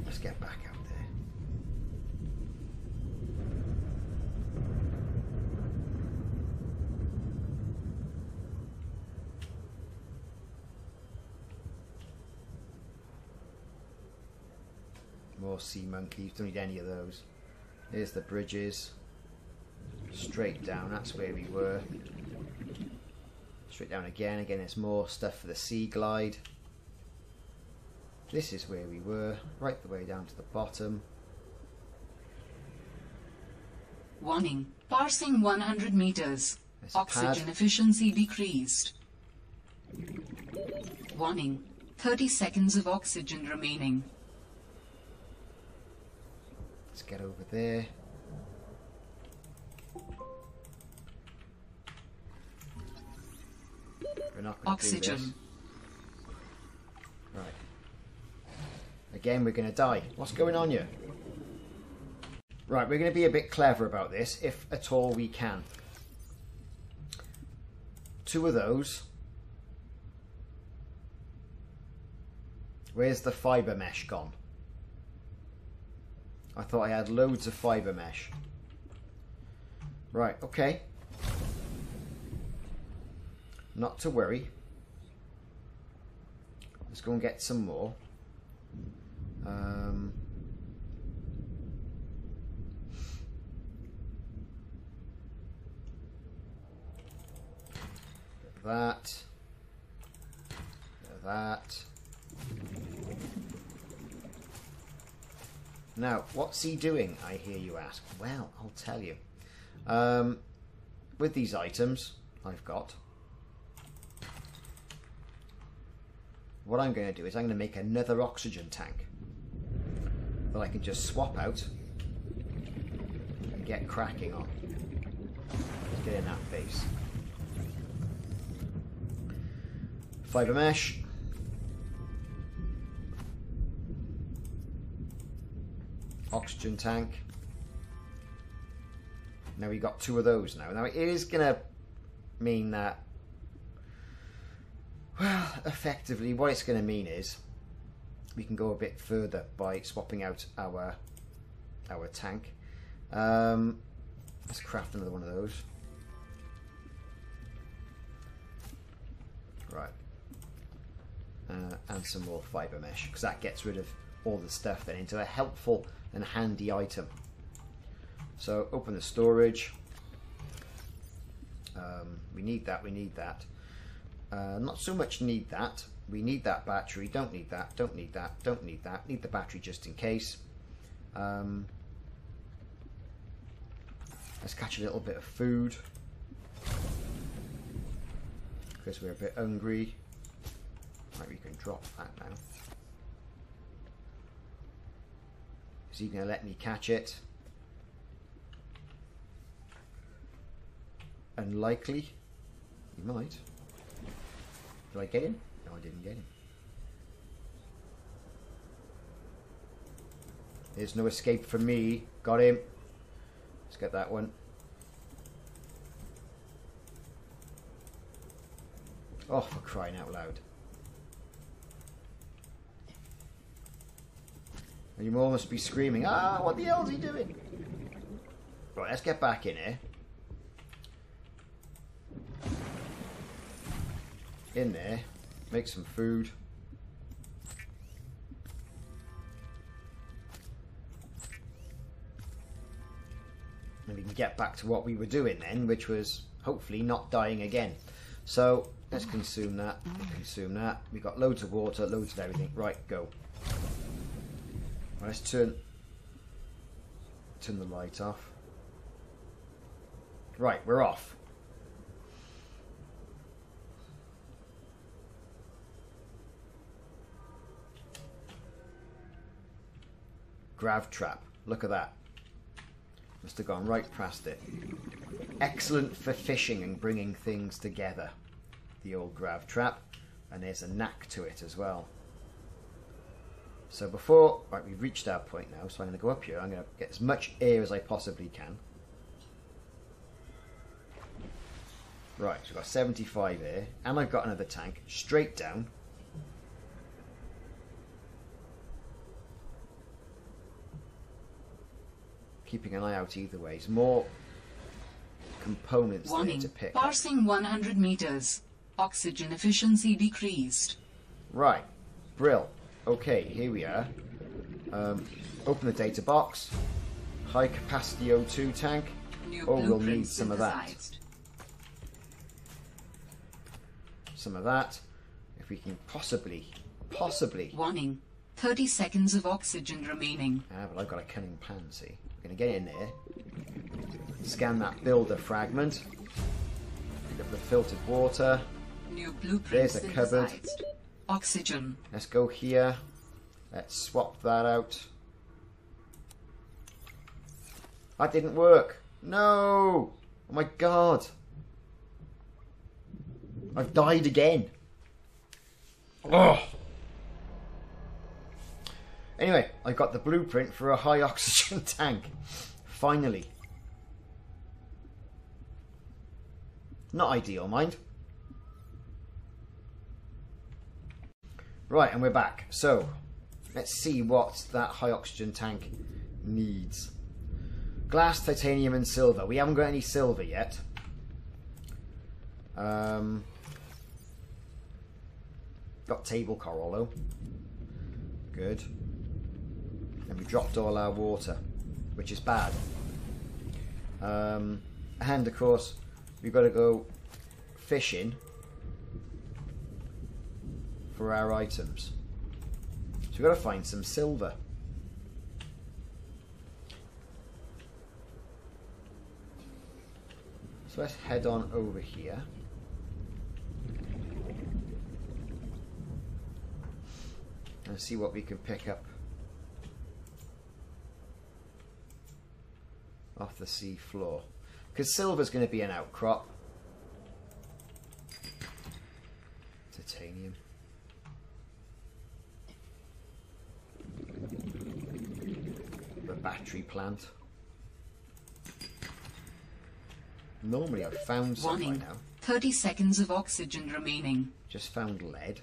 Speaker 2: Let's get back out there. More sea monkeys. Don't need any of those. Here's the bridges. Straight down. That's where we were. Straight down again. Again, there's more stuff for the sea glide. This is where we were. Right the way down to the bottom.
Speaker 1: Warning. Parsing 100 meters.
Speaker 2: There's a
Speaker 1: Oxygen
Speaker 2: pad.
Speaker 1: efficiency decreased. Warning. 30 seconds of oxygen remaining.
Speaker 2: Let's get over there. We're not going to do this.
Speaker 1: Oxygen.
Speaker 2: Right. Again, we're going to die. What's going on here? Right, we're going to be a bit clever about this, if at all we can. 2 of those. Where's the fibre mesh gone? I thought I had loads of fibre mesh. Right, okay. Not to worry. Let's go and get some more. That. That. Now, what's he doing, I hear you ask? Well, I'll tell you. With these items I've got, what I'm going to do is I'm going to make another oxygen tank that I can just swap out and get cracking on. Let's get in that base. Fibre mesh. Oxygen tank. Now we got 2 of those now. Now it is going to mean that, well, effectively what it's going to mean is we can go a bit further by swapping out our tank. Let's craft another one of those. Right. And some more fibre mesh, because that gets rid of all the stuff then into a helpful and handy item. So open the storage. We need that, we need that. Not so much need that. We need that battery, don't need that, don't need that, don't need that. Need the battery just in case. Let's catch a little bit of food, because we're a bit hungry. Right, we can drop that now. Is he going to let me catch it? Unlikely. He might. Did I get him? No, I didn't get him. There's no escape for me. Got him. Let's get that one. Oh, for crying out loud. And you all must be screaming, ah, what the hell is he doing? Right, let's get back in here. In there, make some food. And we can get back to what we were doing then, which was hopefully not dying again. So let's consume that, consume that. We've got loads of water, loads of everything. Right, go. Right, let's turn the light off. Right, we're off. Grav trap. Look at that. Must have gone right past it. Excellent for fishing and bringing things together. The old grav trap. And there's a knack to it as well. So before... Right, we've reached our point now. So I'm going to go up here. I'm going to get as much air as I possibly can. Right, so I've got 75 air. And I've got another tank. Straight down. Keeping an eye out either way. There's more components there to pick.
Speaker 1: Parsing 100 meters. Oxygen efficiency decreased.
Speaker 2: Right. Brill. Okay, here we are. Open the data box. High capacity O2 tank. Oh, we'll need some of that. Some of that. If we can possibly.
Speaker 1: Warning. 30 seconds of oxygen remaining.
Speaker 2: Ah, but I've got a cunning plan, see. We're going to get in there. Scan that builder fragment. Pick up the filtered water.
Speaker 1: New blueprint.
Speaker 2: There's a cupboard.
Speaker 1: Oxygen.
Speaker 2: Let's go here. Let's swap that out. That didn't work. No! Oh my god. I've died again. Oh. Anyway, I got the blueprint for a high oxygen tank. Finally. Not ideal, mind. Right, and we're back. So, let's see what that high oxygen tank needs. Glass, titanium and silver. We haven't got any silver yet. Got table coral though. Good. And we dropped all our water, which is bad. And of course, we've got to go fishing for our items. So we've got to find some silver. So let's head on over here. And see what we can pick up off the sea floor. Because silver's going to be an outcrop. Titanium. The battery plant. Normally I've found some by now.
Speaker 1: 30 seconds of oxygen remaining.
Speaker 2: Just found lead.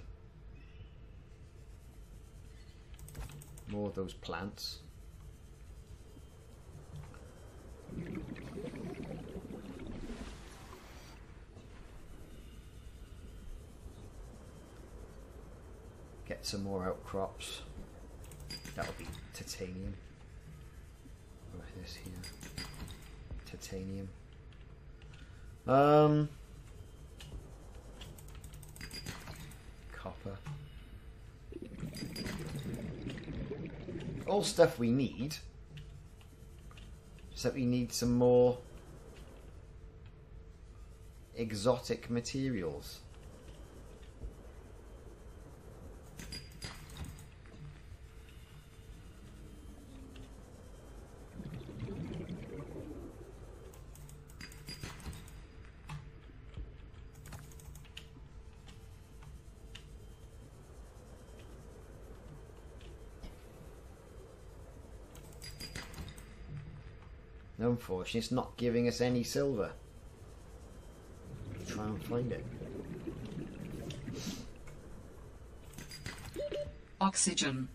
Speaker 2: More of those plants. Get some more outcrops. That'll be titanium. What is this here? Titanium. Copper. All stuff we need. Except we need some more exotic materials. Unfortunately, it's not giving us any silver. Let's try and find it.
Speaker 1: Oxygen.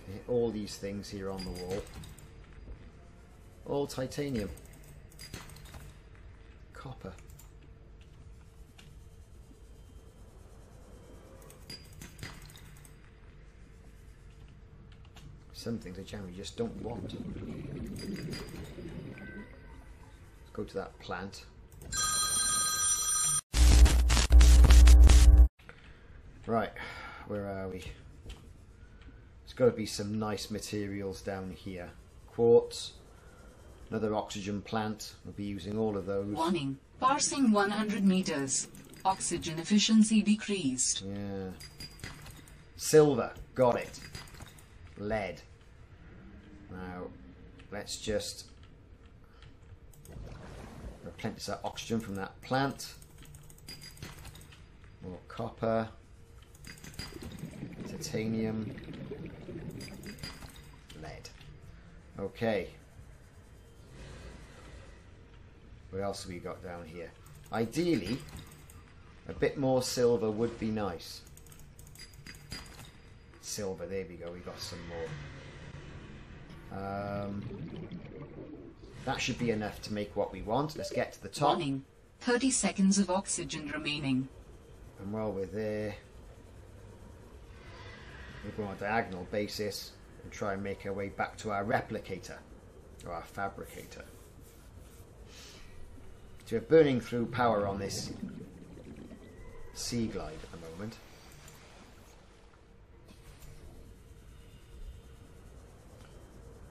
Speaker 2: Okay, all these things here on the wall. All titanium. Copper. Some things I generally just don't want. Let's go to that plant. Right, where are we? There's got to be some nice materials down here. Quartz, another oxygen plant. We'll be using all of those.
Speaker 1: Warning. Parsing 100 meters. Oxygen efficiency decreased.
Speaker 2: Yeah. Silver, got it. Lead. Now, let's just replenish that oxygen from that plant. More copper. Titanium. Lead. Okay. What else have we got down here? Ideally, a bit more silver would be nice. Silver, there we go, we got some more. That should be enough to make what we want. Let's get to the top.
Speaker 1: Warning. 30 seconds of oxygen remaining.
Speaker 2: And while we're there, we'll go on a diagonal basis and try and make our way back to our replicator, or our fabricator. So we're burning through power on this sea glide at the moment.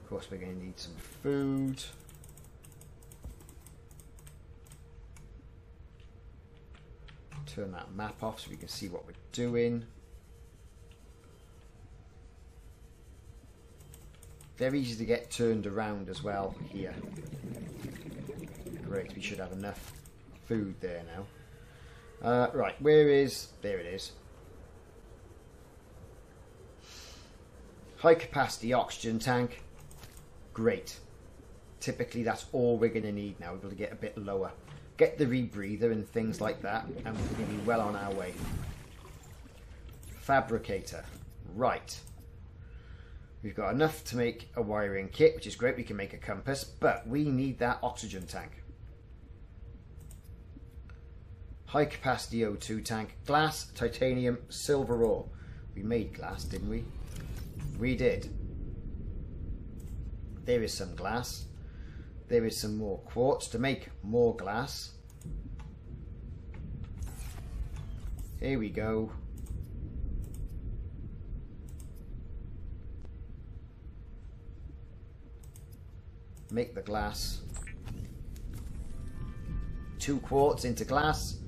Speaker 2: Of course, we're going to need some food. Turn that map off so we can see what we're doing. Very easy to get turned around as well here. Great, we should have enough food there now. Right, where is... There it is. High capacity oxygen tank. Great. typically that's all we're going to need now. We're going to get a bit lower. Get the rebreather and things like that, and we're going to be well on our way. Fabricator. Right. We've got enough to make a wiring kit, which is great. We can make a compass, but we need that oxygen tank. High capacity O2 tank. Glass, titanium, silver ore. We made glass, didn't we? We did. There is some glass. There is some more quartz to make more glass. Here we go. Make the glass. 2 quartz into glass.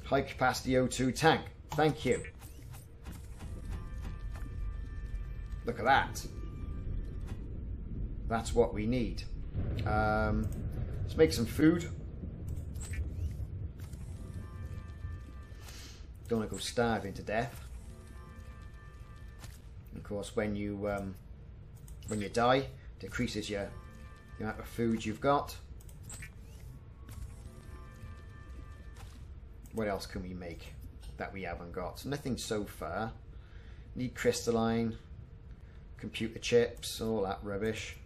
Speaker 2: High capacity O2 tank. Thank you. Look at that. That's what we need. Let's make some food. Don't want to go starving to death. Of course, when you die, decreases your amount of food you've got. What else can we make that we haven't got? Nothing so far. Need crystalline, computer chips, all that rubbish.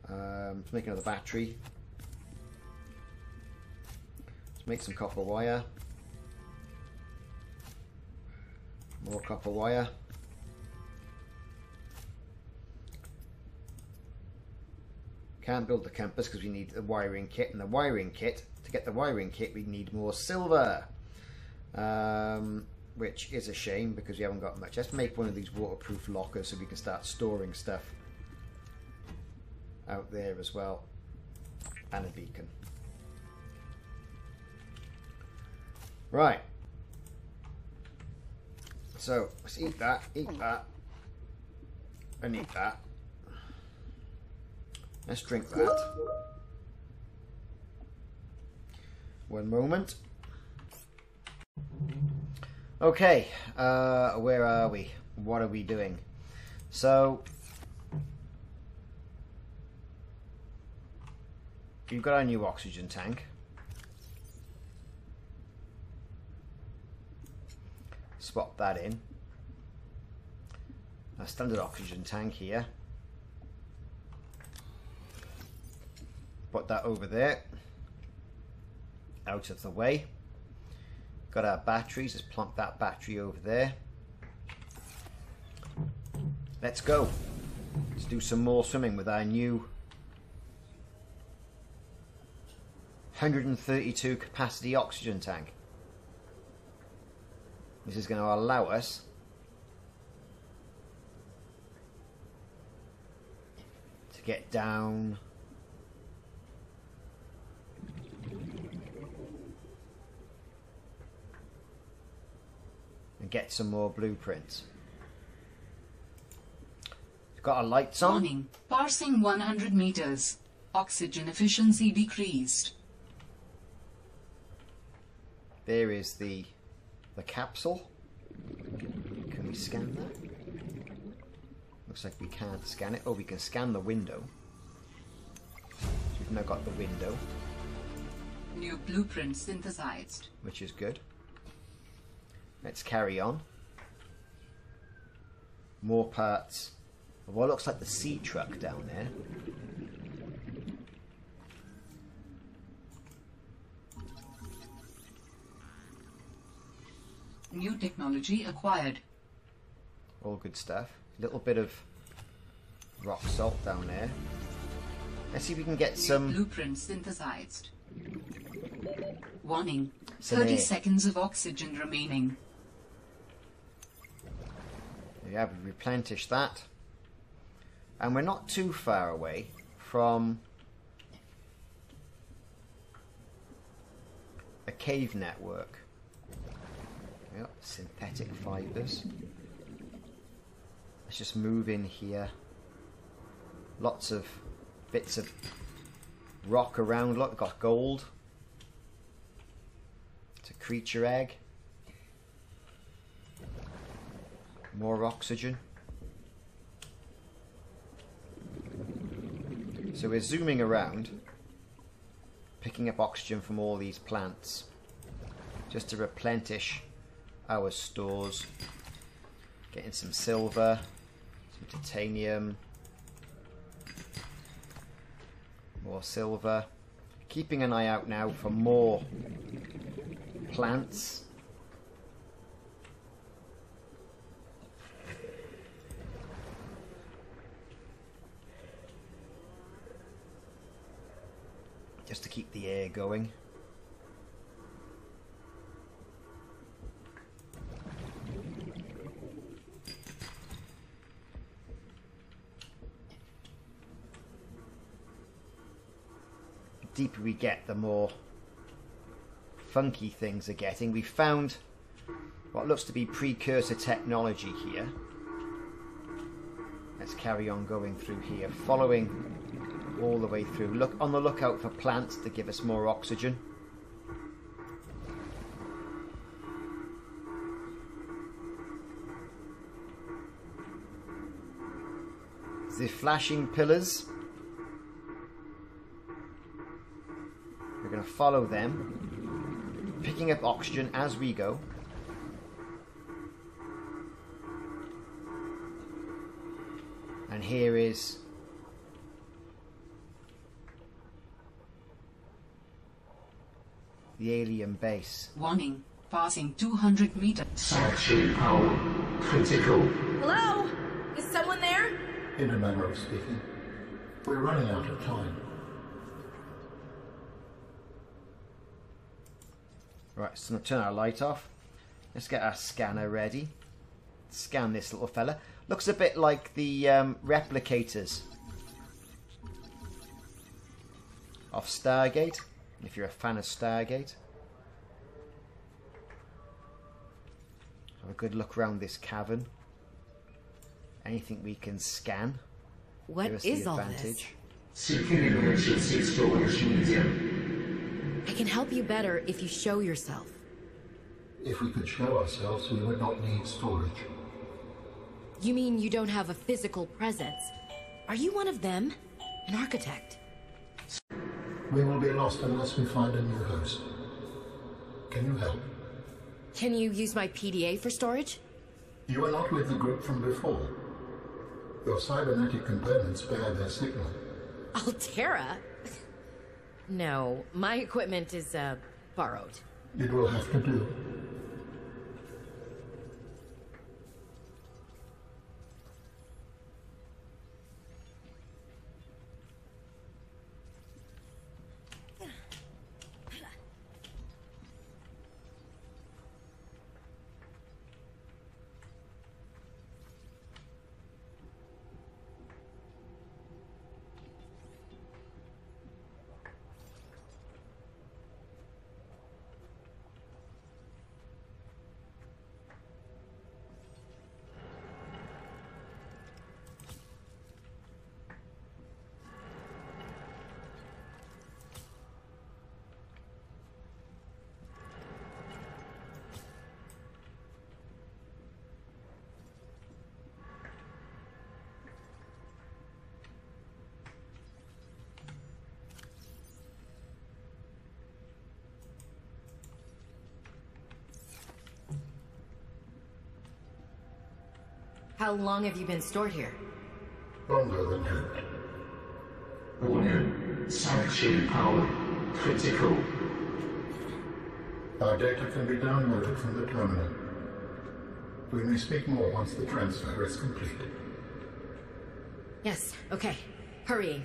Speaker 2: Let's make another battery. Let's make some copper wire. More copper wire. Can't build the compass because we need the wiring kit, and the wiring kit, to get the wiring kit we need more silver, which is a shame because we haven't got much. Let's make one of these waterproof lockers so we can start storing stuff out there as well, and a beacon. Right, so let's eat that, and eat that. Let's drink that. One moment. Okay, where are we? What are we doing? So, we've got our new oxygen tank. Swap that in. A standard oxygen tank here. Put that over there, out of the way. Got our batteries, let's plonk that battery over there. Let's go. Let's do some more swimming with our new 132 capacity oxygen tank. This is going to allow us to get down and get some more blueprints. We've got our lights on.
Speaker 1: Warning. Passing 100 meters. Oxygen efficiency decreased.
Speaker 2: There is the capsule. Can we scan that? Looks like we can't scan it. Oh, we can scan the window. So we've now got the window.
Speaker 1: New blueprint synthesized.
Speaker 2: Which is good. Let's carry on. More parts of what looks like the sea truck down there.
Speaker 1: New technology acquired.
Speaker 2: All good stuff. A little bit of rock salt down there. Let's see if we can get some
Speaker 1: Blueprint synthesized. Warning.
Speaker 2: Some
Speaker 1: 30
Speaker 2: air.
Speaker 1: seconds of oxygen remaining.
Speaker 2: Yeah, we replenish that. And we're not too far away from a cave network. Yep, synthetic fibers. Let's just move in here. Lots of bits of rock around. Look, we've got gold. It's a creature egg. More oxygen. So we're zooming around, picking up oxygen from all these plants, just to replenish our stores. Getting some silver, some titanium, more silver. Keeping an eye out now for more plants. Just to keep the air going. The deeper we get, the more funky things are getting. We found what looks to be precursor technology here. Let's carry on going through here, following all the way through. Look on the lookout for plants to give us more oxygen. The flashing pillars. We're going to follow them, picking up oxygen as we go. And here is the alien base.
Speaker 1: Warning. Passing 200 meters.
Speaker 4: Sanctuary power critical.
Speaker 3: Hello? Is someone there?
Speaker 5: In a manner of speaking. We're running out of time.
Speaker 2: Right, so I'm going to turn our light off. Let's get our scanner ready. Scan this little fella. Looks a bit like the replicators of Stargate, if you're a fan of Stargate. Have a good look around this cavern. Anything we can scan.
Speaker 3: What is all this?
Speaker 4: Seeking emergency storage medium.
Speaker 3: I can help you better if you show yourself.
Speaker 5: If we could show ourselves, we would not need storage.
Speaker 3: You mean you don't have a physical presence? Are you one of them? An architect?
Speaker 5: We will be lost unless we find a new host. Can you help?
Speaker 3: Can you use my PDA for storage?
Speaker 5: You are not with the group from before. Your cybernetic components bear their signal.
Speaker 3: Altera? No, my equipment is, borrowed.
Speaker 5: It will have to do.
Speaker 3: How long have you been stored here?
Speaker 5: Longer than hoped.
Speaker 4: Warning. Sanctuary power critical.
Speaker 5: Our data can be downloaded from the terminal. We may speak more once the transfer is complete.
Speaker 3: Yes, okay. Hurrying.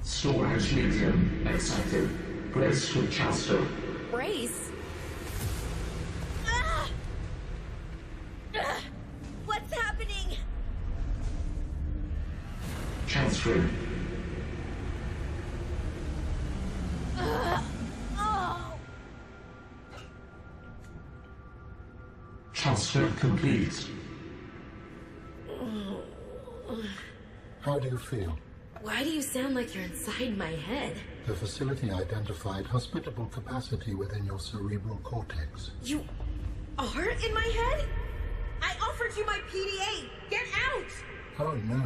Speaker 4: Storage medium accepted. Brace for transfer.
Speaker 3: Brace? What's happening?
Speaker 4: Transfer. Transfer complete.
Speaker 5: How do you feel?
Speaker 3: Why do you sound like you're inside my head?
Speaker 5: The facility identified hospitable capacity within your cerebral cortex.
Speaker 3: You are in my head? I offered you my PDA! Get out!
Speaker 5: Oh no.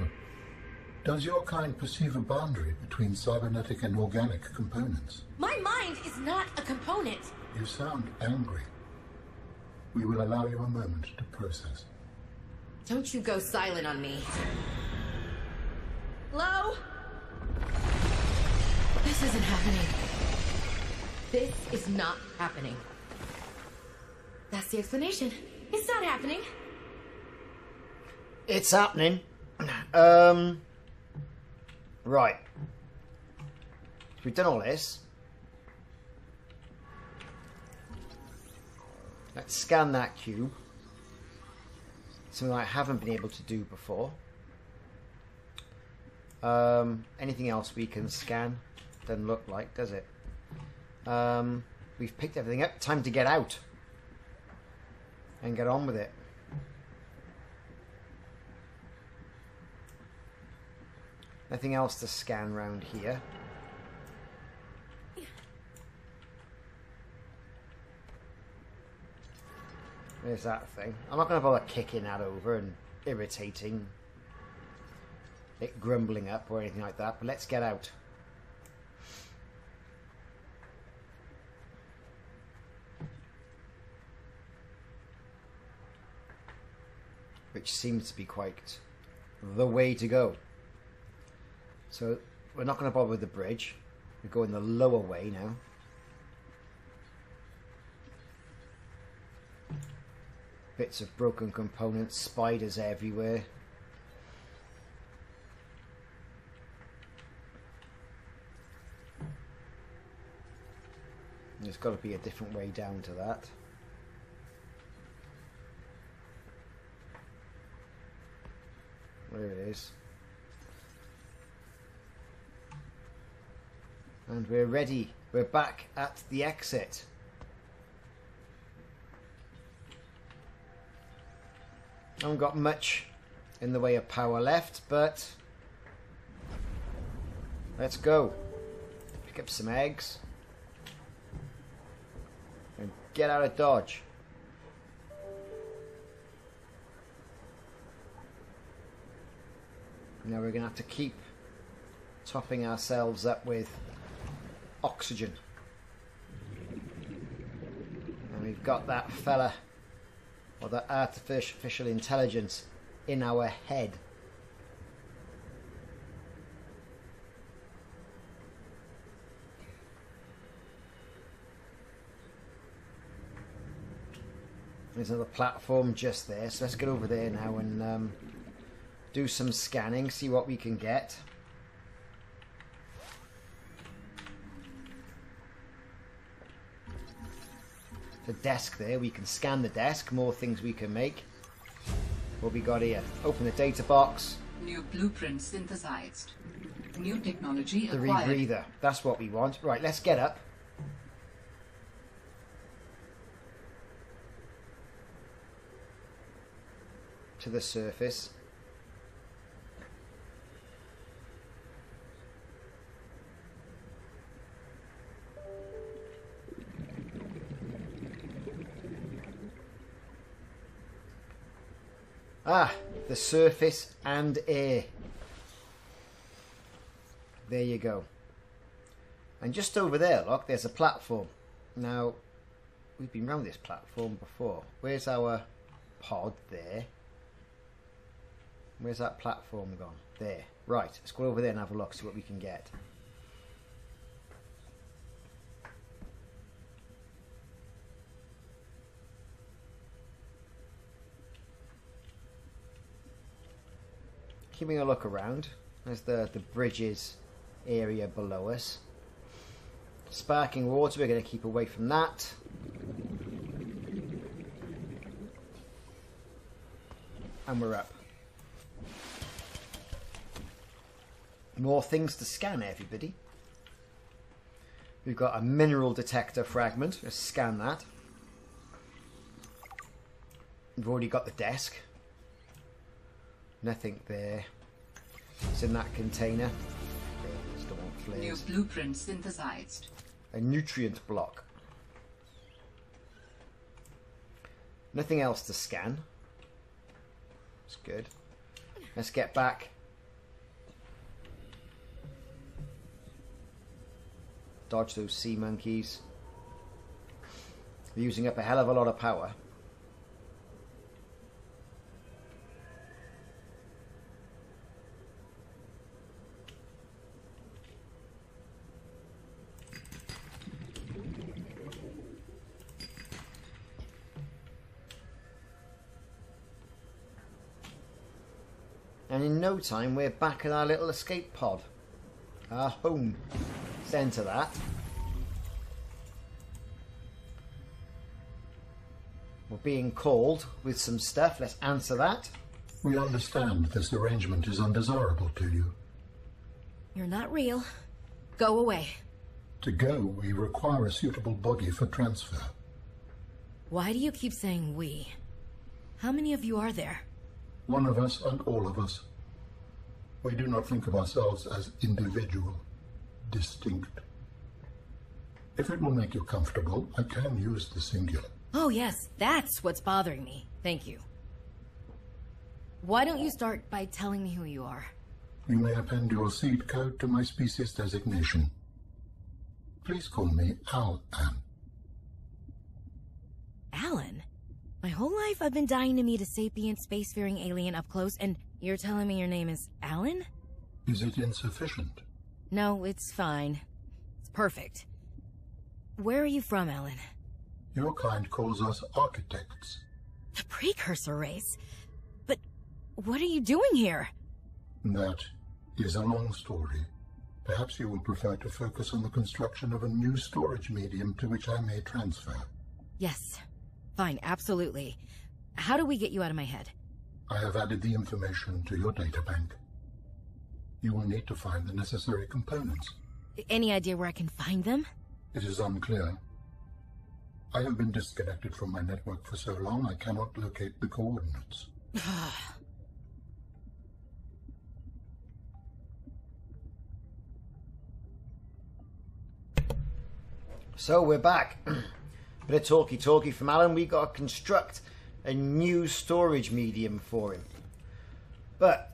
Speaker 5: Does your kind perceive a boundary between cybernetic and organic components?
Speaker 3: My mind is not a component.
Speaker 5: You sound angry. We will allow you a moment to process.
Speaker 3: Don't you go silent on me. Hello? This isn't happening. This is not happening. That's the explanation. It's not happening.
Speaker 2: It's happening. Right. We've done all this. Let's scan that cube. Something I haven't been able to do before. Anything else we can scan? Doesn't look like, does it? We've picked everything up. Time to get out. And get on with it. Nothing else to scan around here. There's that thing. I'm not going to bother kicking that over and irritating it, grumbling up or anything like that, but let's get out. Which seems to be quite the way to go. So we're not going to bother with the bridge. We're going the lower way now. Bits of broken components, spiders everywhere. There's got to be a different way down to that. There it is. And we're ready. We're back at the exit. I haven't got much in the way of power left, but let's go. Pick up some eggs and get out of Dodge. Now we're going to have to keep topping ourselves up with oxygen. And we've got that fella, or that artificial intelligence, in our head. There's another platform just there, so let's get over there now and do some scanning, see what we can get. The desk there, we can scan the desk, more things we can make. What we got here? Open the data box.
Speaker 1: New blueprint synthesized. New technology
Speaker 2: The
Speaker 1: acquired.
Speaker 2: rebreather, that's what we want. Right, let's get up. To the surface. Ah, the surface and air. There you go. And just over there, look, there's a platform. Now, we've been around this platform before. Where's our pod? There. Where's that platform gone? There. Right, let's go over there and have a look, see what we can get. Keeping a look around. There's the bridges area below us. Sparking water, we're going to keep away from that. And we're up. More things to scan, everybody. We've got a mineral detector fragment. Let's scan that. We've already got the desk. Nothing there. It's in that container.
Speaker 1: New blueprint synthesized.
Speaker 2: A nutrient block. Nothing else to scan. That's good. Let's get back. Dodge those sea monkeys. They're using up a hell of a lot of power. And in no time we're back at our little escape pod. Our home. Let's enter that. We're being called with some stuff. Let's answer that.
Speaker 5: We understand this arrangement is undesirable to you.
Speaker 3: You're not real. Go away.
Speaker 5: To go, we require a suitable body for transfer.
Speaker 3: Why do you keep saying we? How many of you are there?
Speaker 5: One of us and all of us. We do not think of ourselves as individual, distinct. If it will make you comfortable, I can use the singular.
Speaker 3: Oh yes, that's what's bothering me. Thank you. Why don't you start by telling me who you are?
Speaker 5: You may append your seed code to my species designation. Please call me Alan.
Speaker 3: Alan? My whole life I've been dying to meet a sapient spacefaring alien up close, and you're telling me your name is Alan?
Speaker 5: Is it insufficient?
Speaker 3: No, it's fine. It's perfect. Where are you from, Alan?
Speaker 5: Your kind calls us architects.
Speaker 3: The precursor race? But what are you doing here?
Speaker 5: That is a long story. Perhaps you will prefer to focus on the construction of a new storage medium to which I may transfer.
Speaker 3: Yes. Fine, absolutely. How do we get you out of my head?
Speaker 5: I have added the information to your databank. You will need to find the necessary components.
Speaker 3: Any idea where I can find them?
Speaker 5: It is unclear. I have been disconnected from my network for so long I cannot locate the coordinates.
Speaker 2: So we're back. Bit of talky from Alan. We got to construct a new storage medium for him. But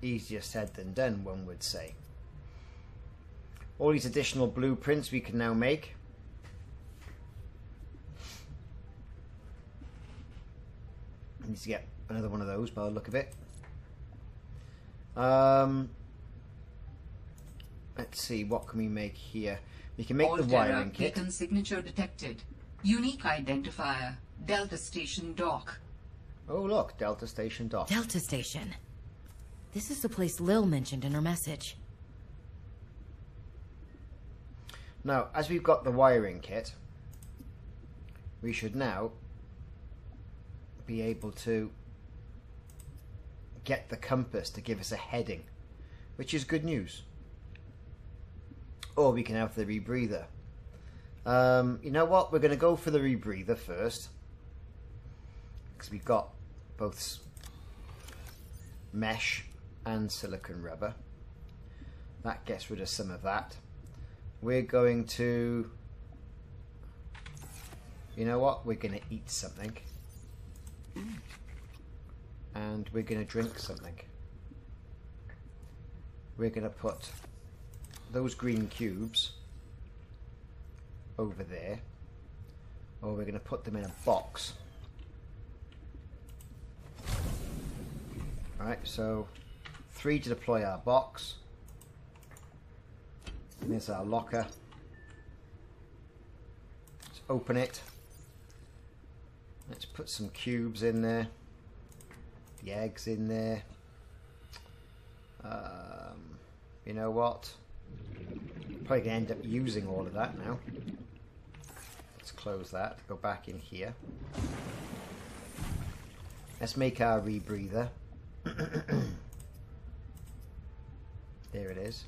Speaker 2: easier said than done, one would say. All these additional blueprints we can now make. I need to get another one of those by the look of it. Let's see, what can we make here? We can make the wiring kit.
Speaker 1: Beacon signature detected. Unique identifier. Delta Station Dock.
Speaker 2: Oh look, Delta Station Dock.
Speaker 3: Delta Station. This is the place Lil mentioned in her message.
Speaker 2: Now, as we've got the wiring kit, we should now be able to get the compass to give us a heading, which is good news. Or we can have the rebreather. You know what? We're going to go for the rebreather first, because we've got both mesh and silicon rubber. That gets rid of some of that. We're going to, you know what? We're going to eat something. And we're going to drink something. We're going to put those green cubes over there, or we're going to put them in a box. Right, so 3 to deploy our box. And there's our locker. Let's open it. Let's put some cubes in there. The eggs in there. You know what? Probably gonna end up using all of that now. Let's close that. Go back in here. Let's make our rebreather. There it is.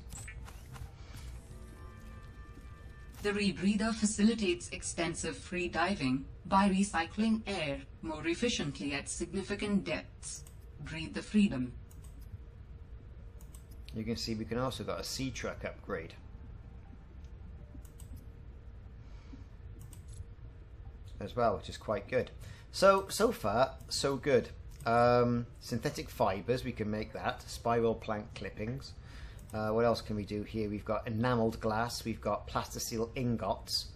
Speaker 1: The rebreather facilitates extensive free diving by recycling air more efficiently at significant depths. Breathe the freedom.
Speaker 2: You can see we can also got a sea truck upgrade. As well, which is quite good. So far, so good. Synthetic fibres, we can make that. Spiral plank clippings. What else can we do here? We've got enamelled glass, we've got plasticine ingots,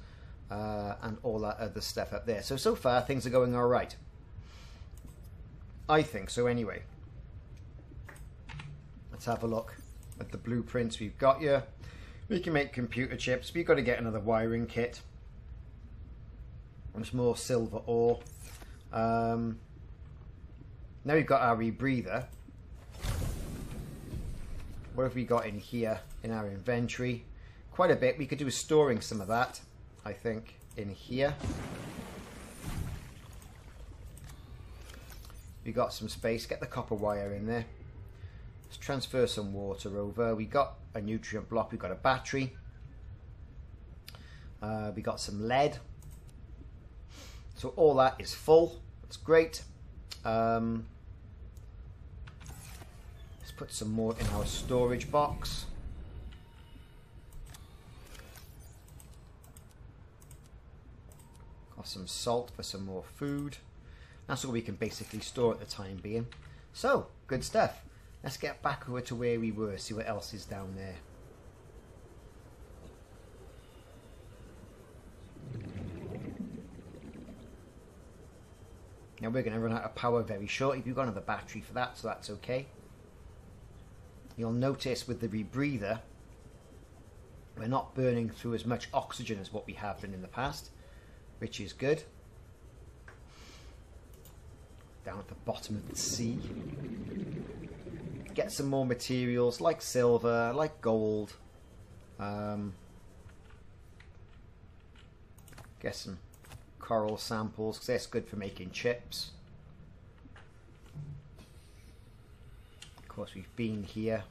Speaker 2: and all that other stuff up there. So far, things are going alright. I think so anyway. Let's have a look at the blueprints we've got here. We can make computer chips. We've got to get another wiring kit. There's more silver ore. Now we've got our rebreather. What have we got in here in our inventory? Quite a bit. We could do with storing some of that, I think, in here. We got some space. Get the copper wire in there. Let's transfer some water over. We got a nutrient block. We got a battery. We got some lead. So all that is full. That's great. Let's put some more in our storage box. Got some salt for some more food. That's all we can basically store at the time being. So, good stuff. Let's get back over to where we were, see what else is down there. Now we're going to run out of power very shortly. We've got another battery for that, so that's okay. You'll notice with the rebreather, we're not burning through as much oxygen as what we have been in the past, which is good. Down at the bottom of the sea. Get some more materials like silver, like gold. Get some coral samples because that's good for making chips. Of course, we've been here.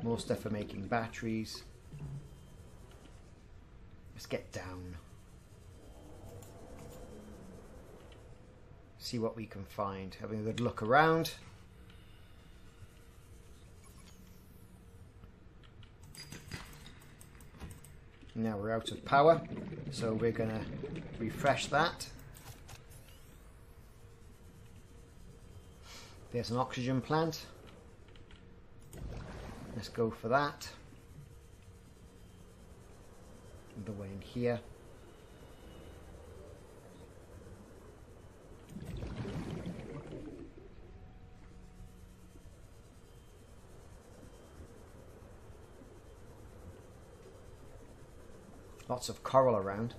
Speaker 2: More stuff for making batteries. Let's get down. See what we can find. Having a good look around. Now we're out of power, so we're going to refresh that. There's an oxygen plant. Let's go for that. The way in here. Lots of coral around.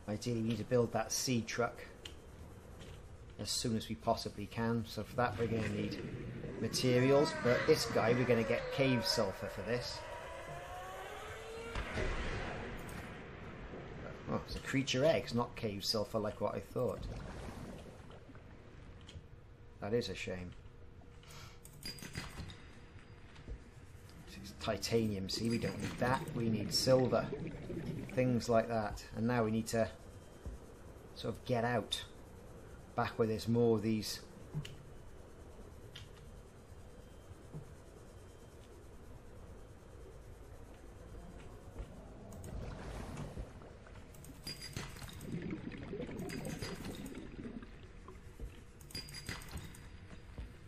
Speaker 2: Ideally, we need to build that sea truck as soon as we possibly can. So for that, we're going to need materials. But this guy, we're going to get cave sulfur for this. Oh, it's a creature egg. It's not cave sulfur like what I thought. That is a shame. Titanium, see, we don't need that, we need silver, things like that. And now we need to sort of get out back where there's more of these.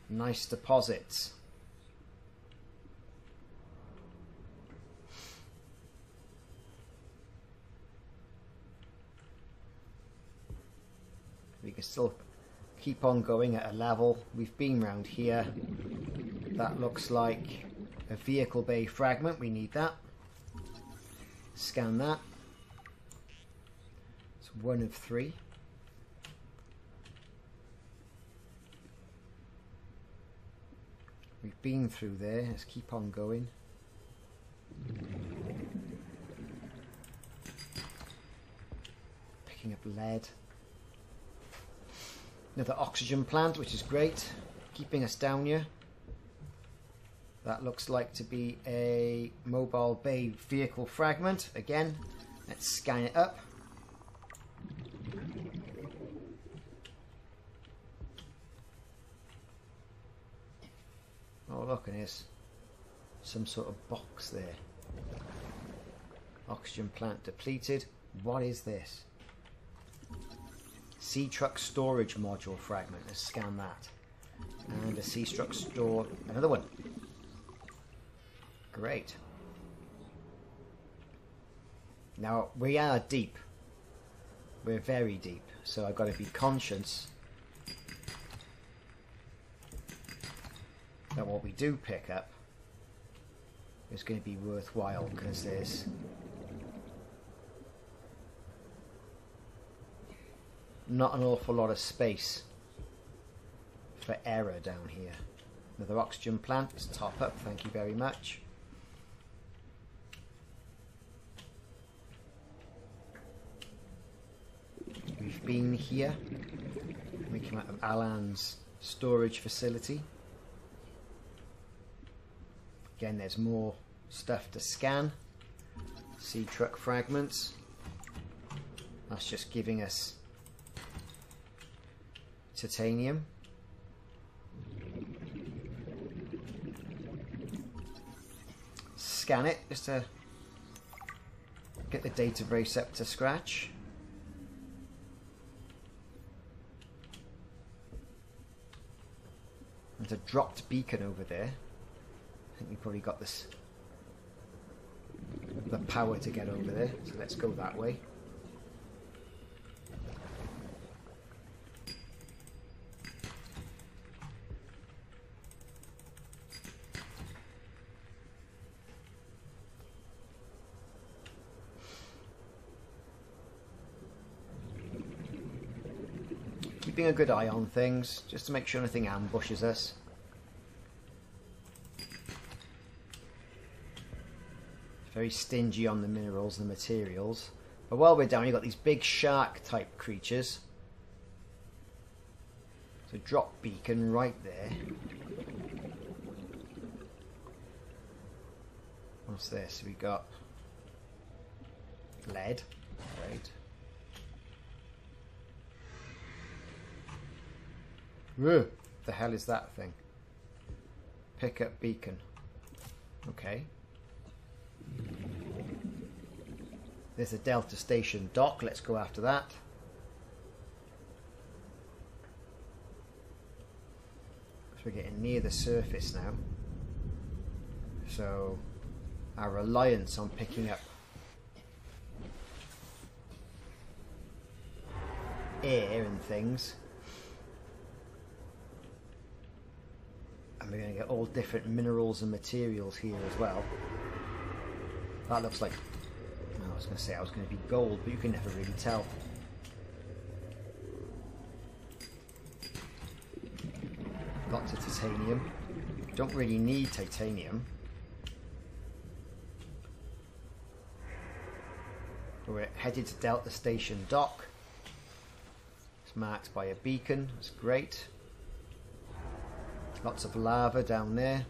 Speaker 2: Nice deposits. We can still keep on going at a level. We've been round here. That looks like a vehicle bay fragment. We need that. Scan that. It's 1 of 3. We've been through there. Let's keep on going. Picking up lead. Another oxygen plant, which is great, keeping us down here. That looks like to be a mobile bay vehicle fragment. Again, let's scan it up. and there's some sort of box there. Oxygen plant depleted. What is this? Sea truck storage module fragment. Let's scan that. And a sea truck store. Another one. Great. Now, we are deep. We're very deep. So I've got to be conscious that what we do pick up is going to be worthwhile, because there's not an awful lot of space for error down here. Another oxygen plant. Let's top up. Thank you very much. We've been here. We came out of Alan's storage facility. Again, there's more stuff to scan. Sea truck fragments. That's just giving us titanium. Scan it just to get the database up to scratch. There's a dropped beacon over there. I think we probably got this, the power to get over there, so let's go that way. Keeping a good eye on things, just to make sure nothing ambushes us. Very stingy on the minerals and the materials. But while we're down, you've got these big shark type creatures. So drop beacon right there. What's this? We got lead. Right. Whoa, the hell is that thing? Pick up beacon. Okay. There's a Delta Station dock. Let's go after that. So we're getting near the surface now. So our reliance on picking up air and things, and we're going to get all different minerals and materials here as well. That looks like, I was going to say I was going to be gold, but you can never really tell. Lots of titanium. Don't really need titanium. We're headed to Delta Station dock. It's marked by a beacon. That's great. Lots of lava down there.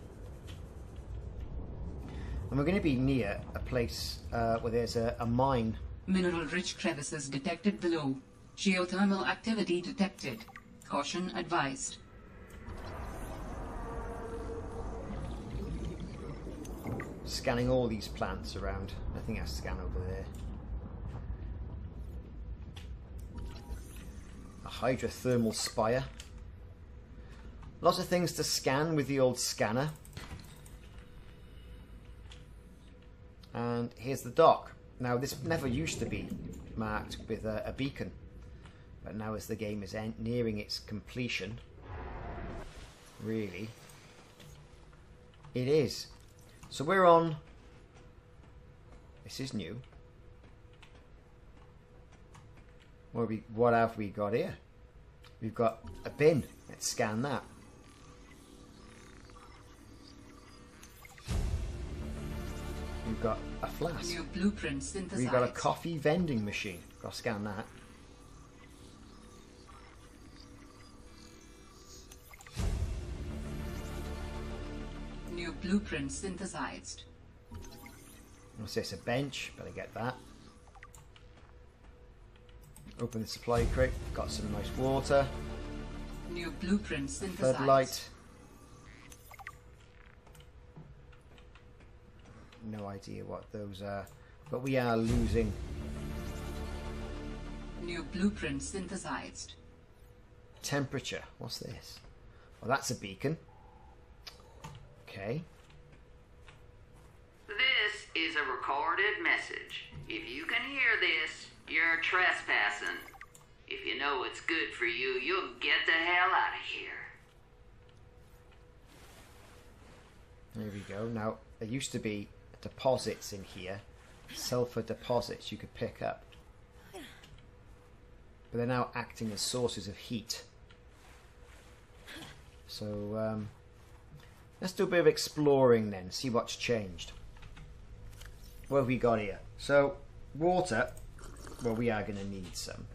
Speaker 2: And we're going to be near a place where there's a mine.
Speaker 1: Mineral-rich crevices detected below. Geothermal activity detected. Caution advised.
Speaker 2: Scanning all these plants around. I think I scan over there. A hydrothermal spire. Lots of things to scan with the old scanner. And here's the dock. Now this never used to be marked with a beacon, but now as the game is nearing its completion, really, it is. So we're on, this is new. What have we got here? We've got a bin. Let's scan that. We've got a flask.
Speaker 1: New blueprint synthesized.
Speaker 2: We've got a coffee vending machine. Got to scan that.
Speaker 1: New blueprint synthesized.
Speaker 2: What's this? A bench. Better get that. Open the supply crate. Got some nice water.
Speaker 1: New blueprint synthesized.
Speaker 2: Floodlight. no idea what those are. But we are losing.
Speaker 1: New blueprint synthesized.
Speaker 2: Temperature. What's this? Well, that's a beacon. Okay.
Speaker 6: This is a recorded message. If you can hear this, you're trespassing. If you know what's good for you, you'll get the hell out of here.
Speaker 2: There we go. Now, there used to be deposits in here. Sulfur deposits you could pick up. But they're now acting as sources of heat. So, let's do a bit of exploring then. See what's changed. What have we got here? So, water. Well, we are going to need some.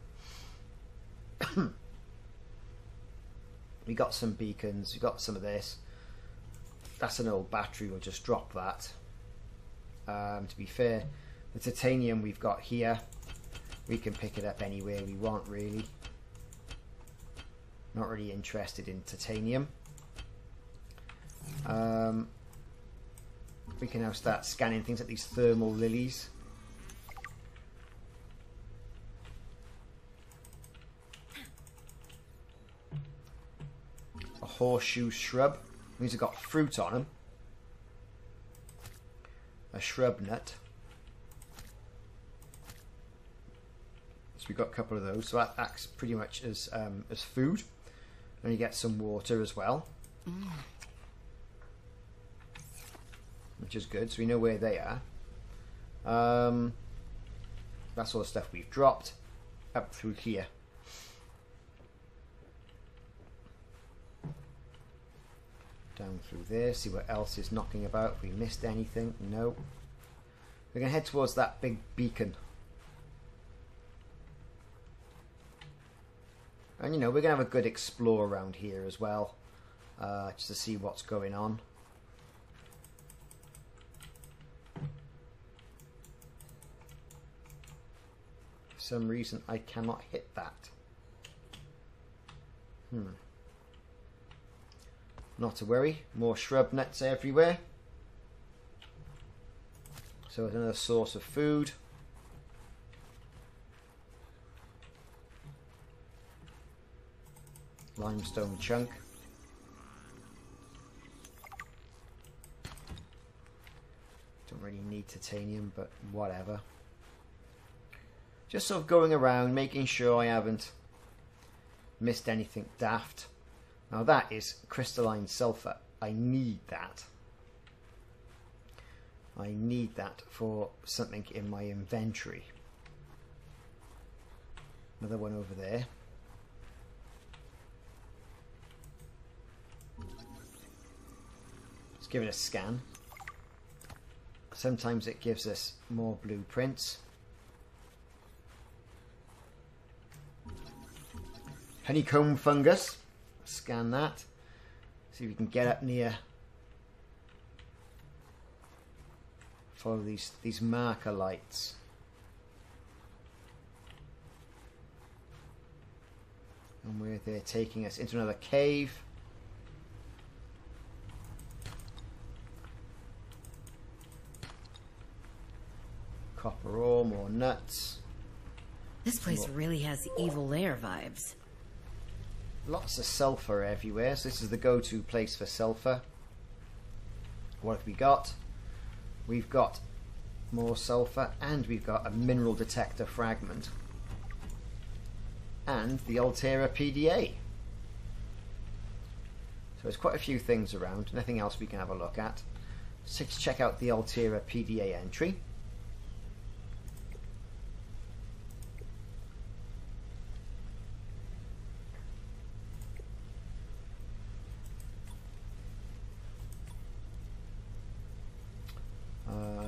Speaker 2: We got some beacons. We got some of this. That's an old battery. We'll just drop that. To be fair, the titanium we've got here, we can pick it up anywhere we want, really. Not really interested in titanium. We can now start scanning things like these thermal lilies. A horseshoe shrub. These have got fruit on them. A shrub nut. So we've got a couple of those. So that acts pretty much as food. And you get some water as well. Which is good. So we know where they are. That's all the stuff we've dropped up through here. Down through there, see what else is knocking about. If we missed anything, no. We're going to head towards that big beacon. And you know, we're going to have a good explore around here as well. Just to see what's going on. For some reason I cannot hit that. Not to worry, more shrub nuts everywhere. So it's another source of food. Limestone chunk. Don't really need titanium, but whatever. Just sort of going around, making sure I haven't missed anything daft. Now that is crystalline sulfur. I need that. I need that for something in my inventory. Another one over there. Let's give it a scan. Sometimes it gives us more blueprints. Honeycomb fungus. Scan that. See if we can get up near. Follow these marker lights. And where they're taking us into another cave. Copper ore, more nuts.
Speaker 3: This place really has Evil Lair vibes.
Speaker 2: Lots of sulfur everywhere, so this is the go-to place for sulfur. What have we got? We've got more sulfur, and we've got a mineral detector fragment. And the Altera PDA. So there's quite a few things around, nothing else we can have a look at. So let's check out the Altera PDA entry.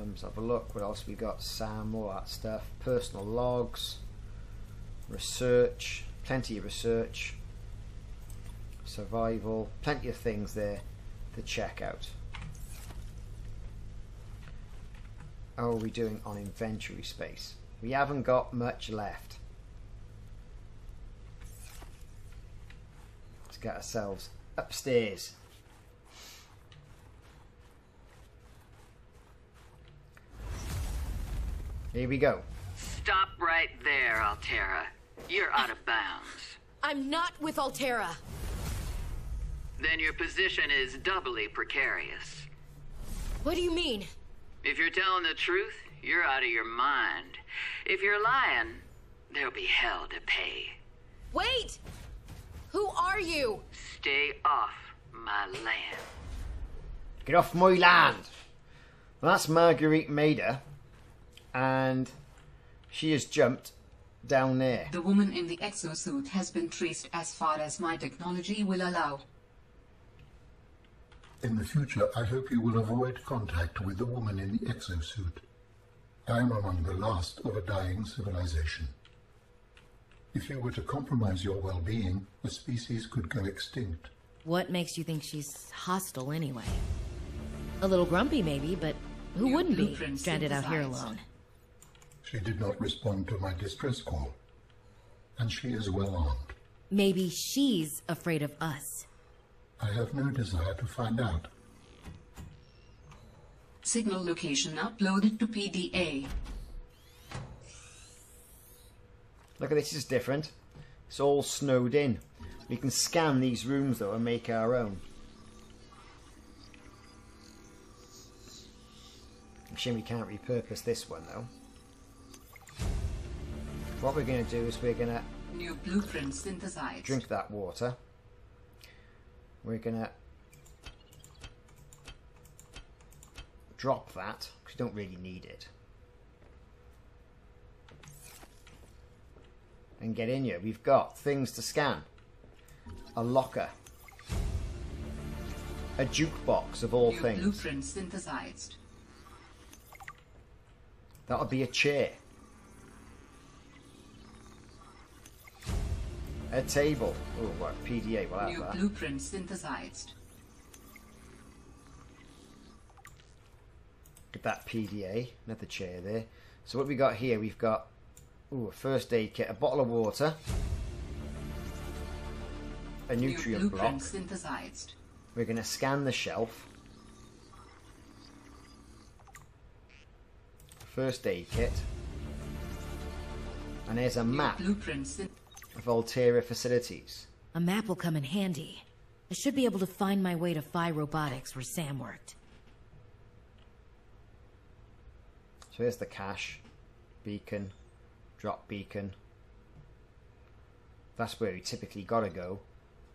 Speaker 2: Let's have a look. What else we got? Sam, all that stuff. Personal logs, research, plenty of research, survival, plenty of things there to check out. How are we doing on inventory space? We haven't got much left. Let's get ourselves upstairs. Here we go.
Speaker 6: Stop right there, Altera. You're out of bounds.
Speaker 3: I'm not with Altera.
Speaker 6: Then your position is doubly precarious.
Speaker 3: What do you mean?
Speaker 6: If you're telling the truth, you're out of your mind. If you're lying, there'll be hell to pay.
Speaker 3: Wait! Who are you?
Speaker 6: Stay off my land.
Speaker 2: Get off my land. Well, that's Marguerite Mader, and she has jumped down there.
Speaker 1: The woman in the exosuit has been traced as far as my technology will allow.
Speaker 5: In the future, I hope you will avoid contact with the woman in the exosuit. I am among the last of a dying civilization. If you were to compromise your well-being, the species could go extinct.
Speaker 3: What makes you think she's hostile anyway? A little grumpy maybe, but who
Speaker 1: Your
Speaker 3: wouldn't be
Speaker 1: blueprint
Speaker 3: stranded out here
Speaker 1: synthesized.
Speaker 3: alone?
Speaker 5: She did not respond to my distress call, and she is well armed.
Speaker 3: Maybe she's afraid of us.
Speaker 5: I have no desire to find out.
Speaker 1: Signal location uploaded to PDA.
Speaker 2: Look at this, is different. It's all snowed in. We can scan these rooms though and make our own. Shame we can't repurpose this one though. What we're going to do is we're going to
Speaker 1: New blueprint synthesized.
Speaker 2: drink that water. We're going to drop that because we don't really need it. And get in here. We've got things to scan. A locker. A jukebox of all
Speaker 1: New
Speaker 2: things.
Speaker 1: blueprint synthesized.
Speaker 2: That'll be a chair. A table. Oh, what? PDA. We'll have
Speaker 1: New
Speaker 2: that.
Speaker 1: blueprint synthesized.
Speaker 2: Get that PDA. Another chair there. So what we got here? We've got a first aid kit, a bottle of water, a
Speaker 1: New
Speaker 2: nutrient
Speaker 1: blueprint
Speaker 2: block.
Speaker 1: synthesized.
Speaker 2: We're going to scan the shelf. First aid kit. And there's a
Speaker 1: New
Speaker 2: map
Speaker 1: blueprint synthesized.
Speaker 2: of Altera facilities.
Speaker 3: A map will come in handy. I should be able to find my way to Phi Robotics where Sam worked.
Speaker 2: So here's the cache. Beacon. Drop beacon. That's where we typically gotta go.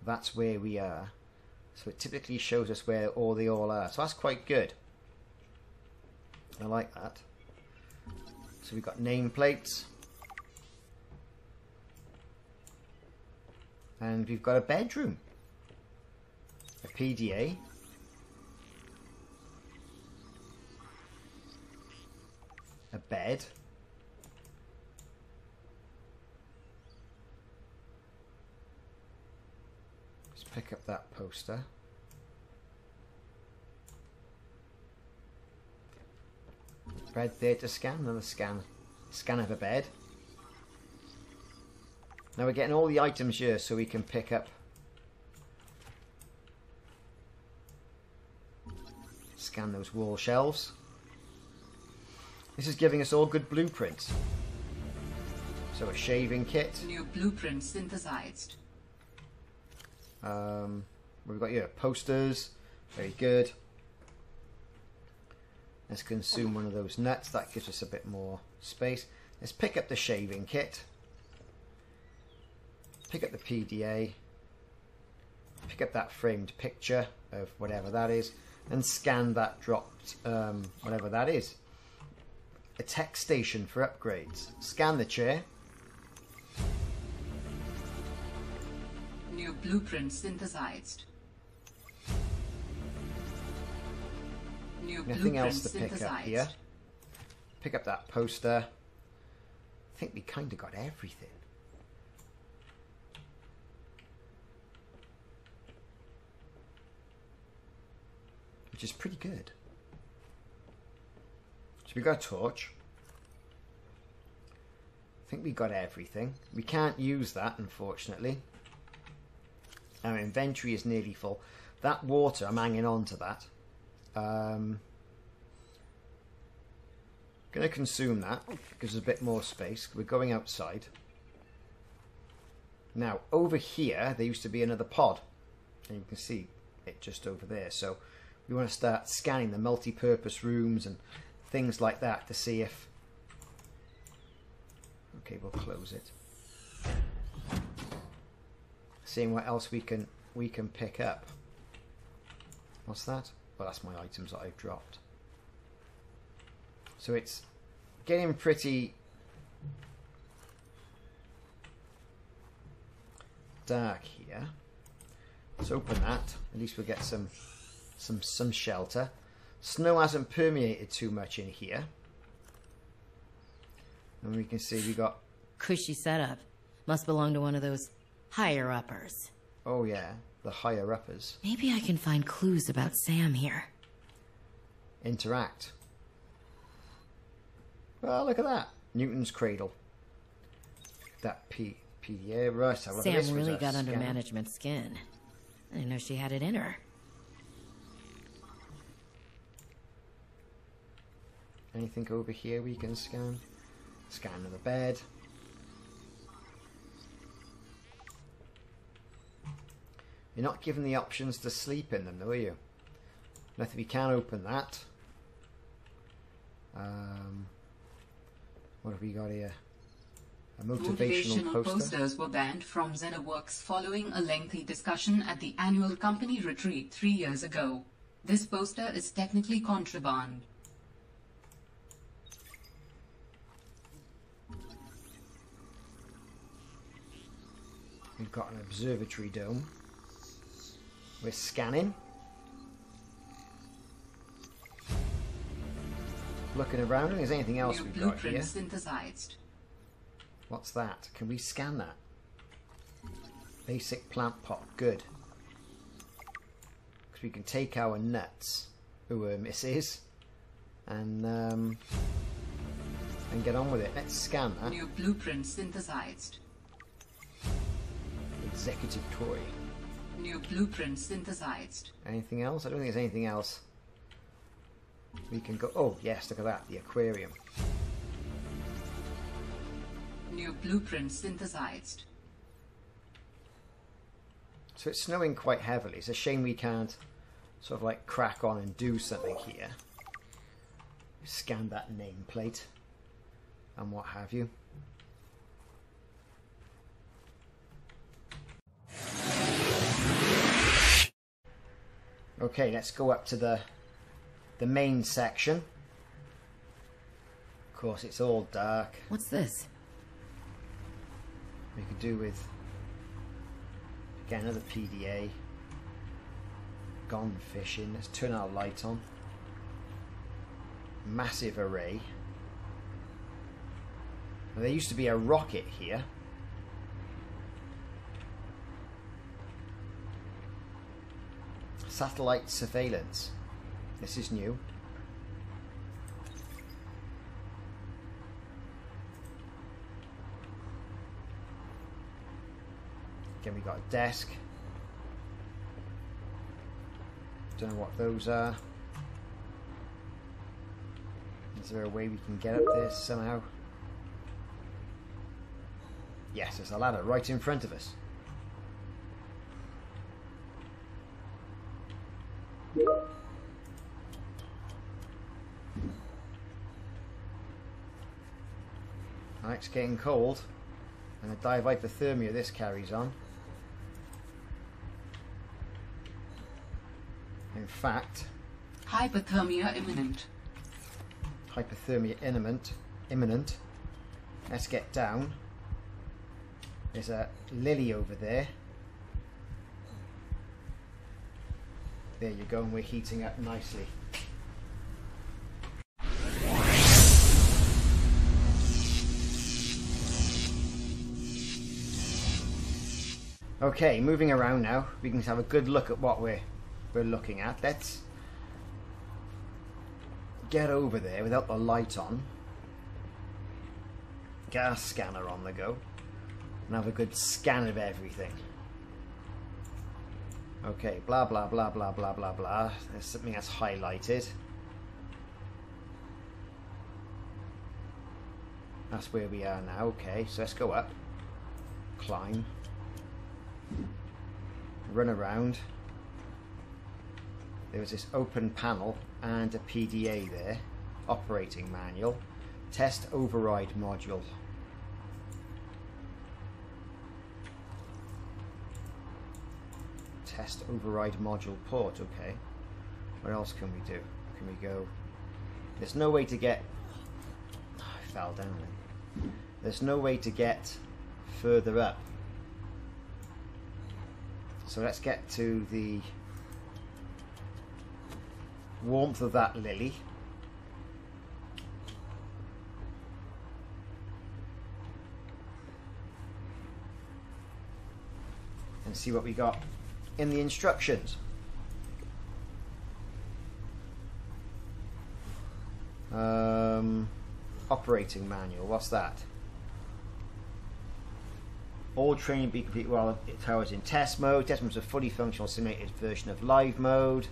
Speaker 2: That's where we are. So it typically shows us where they all are. So that's quite good. I like that. So we've got nameplates. And we've got a bedroom. A PDA. A bed. Let's pick up that poster. Bed there to scan, another scan of a bed. Now we're getting all the items here so we can pick up. Scan those wall shelves. This is giving us all good blueprints. So a shaving kit.
Speaker 1: New blueprint synthesized.
Speaker 2: We've got here posters. Very good. Let's consume one of those nuts. That gives us a bit more space. Let's pick up the shaving kit. Pick up the PDA. Pick up that framed picture of whatever that is. And scan that dropped, whatever that is. A tech station for upgrades. Scan the chair.
Speaker 1: New blueprint synthesized. New
Speaker 2: Nothing else
Speaker 1: blueprint
Speaker 2: to pick up
Speaker 1: synthesized.
Speaker 2: here. Pick up that poster. I think we kind of got everything. Which is pretty good. So we got a torch. I think we got everything. We can't use that, unfortunately. Our inventory is nearly full. That water, I'm hanging on to that. Going to consume that. Gives us a bit more space. We're going outside. Now, over here, there used to be another pod. And you can see it just over there. So we want to start scanning the multi-purpose rooms and things like that to see if... Okay, we'll close it. Seeing what else we can pick up. What's that? Well, that's my items that I've dropped. So it's getting pretty dark here. Let's open that. At least we'll get some shelter. Snow hasn't permeated too much in here. And we can see we got...
Speaker 3: Cushy setup. Must belong to one of those higher-uppers.
Speaker 2: Oh yeah, the higher-uppers.
Speaker 3: Maybe I can find clues about Sam here.
Speaker 2: Interact. Well, look at that. Newton's cradle. That PDA. Right,
Speaker 3: Sam really got under management's skin. I didn't know she had it in her.
Speaker 2: Anything over here we can scan? Scan of the bed. You're not given the options to sleep in them, though, are you? Nothing. We can open that. What have we got here? A motivational poster.
Speaker 1: Posters were banned from ZenoWorks following a lengthy discussion at the annual company retreat 3 years ago. This poster is technically contraband.
Speaker 2: We've got an observatory dome. We're scanning. Looking around, is there anything else we've got here?
Speaker 1: Synthesized.
Speaker 2: What's that? Can we scan that? Basic plant pot. Good. Because we can take our nuts, misses, and get on with it. Let's scan that.
Speaker 1: New blueprint synthesized.
Speaker 2: Executive toy.
Speaker 1: New blueprint synthesized.
Speaker 2: Anything else? I don't think there's anything else. We can go... Oh, yes, look at that. The aquarium.
Speaker 1: New blueprint synthesized.
Speaker 2: So it's snowing quite heavily. It's a shame we can't sort of like crack on and do something here. Scan that nameplate and what have you. Okay, let's go up to the main section. Of course, it's all dark.
Speaker 3: What's this?
Speaker 2: We could do with, again, another PDA. Gone fishing. Let's turn our light on. Massive array. Now, there used to be a rocket here. Satellite surveillance. This is new. Again, we got a desk. Don't know what those are. Is there a way we can get up there somehow? Yes, there's a ladder right in front of us. It's getting cold, and the dive hypothermia this carries on. In fact,
Speaker 1: hypothermia imminent.
Speaker 2: Hypothermia imminent. Let's get down. There's a lily over there. There you go, and we're heating up nicely. Okay, moving around now. We can have a good look at what we're looking at. Let's get over there without the light on. Get our scanner on the go. And have a good scan of everything. Okay, blah blah blah blah blah blah blah. There's something that's highlighted. That's where we are now. Okay, so let's go up. Climb. Run around. There was this open panel and a PDA there. Operating manual. Test override module. Test override module port. Okay. What else can we do? Can we go? There's no way to get... Oh, I fell down then. There's no way to get further up. So let's get to the warmth of that lily. And see what we got in the instructions. Operating manual, what's that? All training be complete while it towers in test mode. Test mode is a fully functional simulated version of live mode.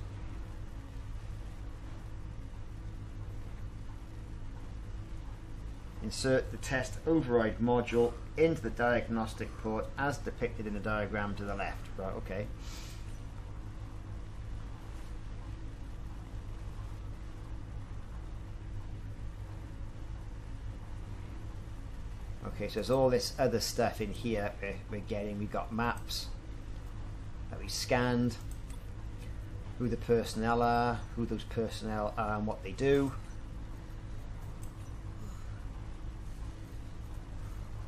Speaker 2: Insert the test override module into the diagnostic port as depicted in the diagram to the left. Right, okay. Okay, so there's all this other stuff in here we're getting. We've got maps that we scanned, who the personnel are, who those personnel are and what they do.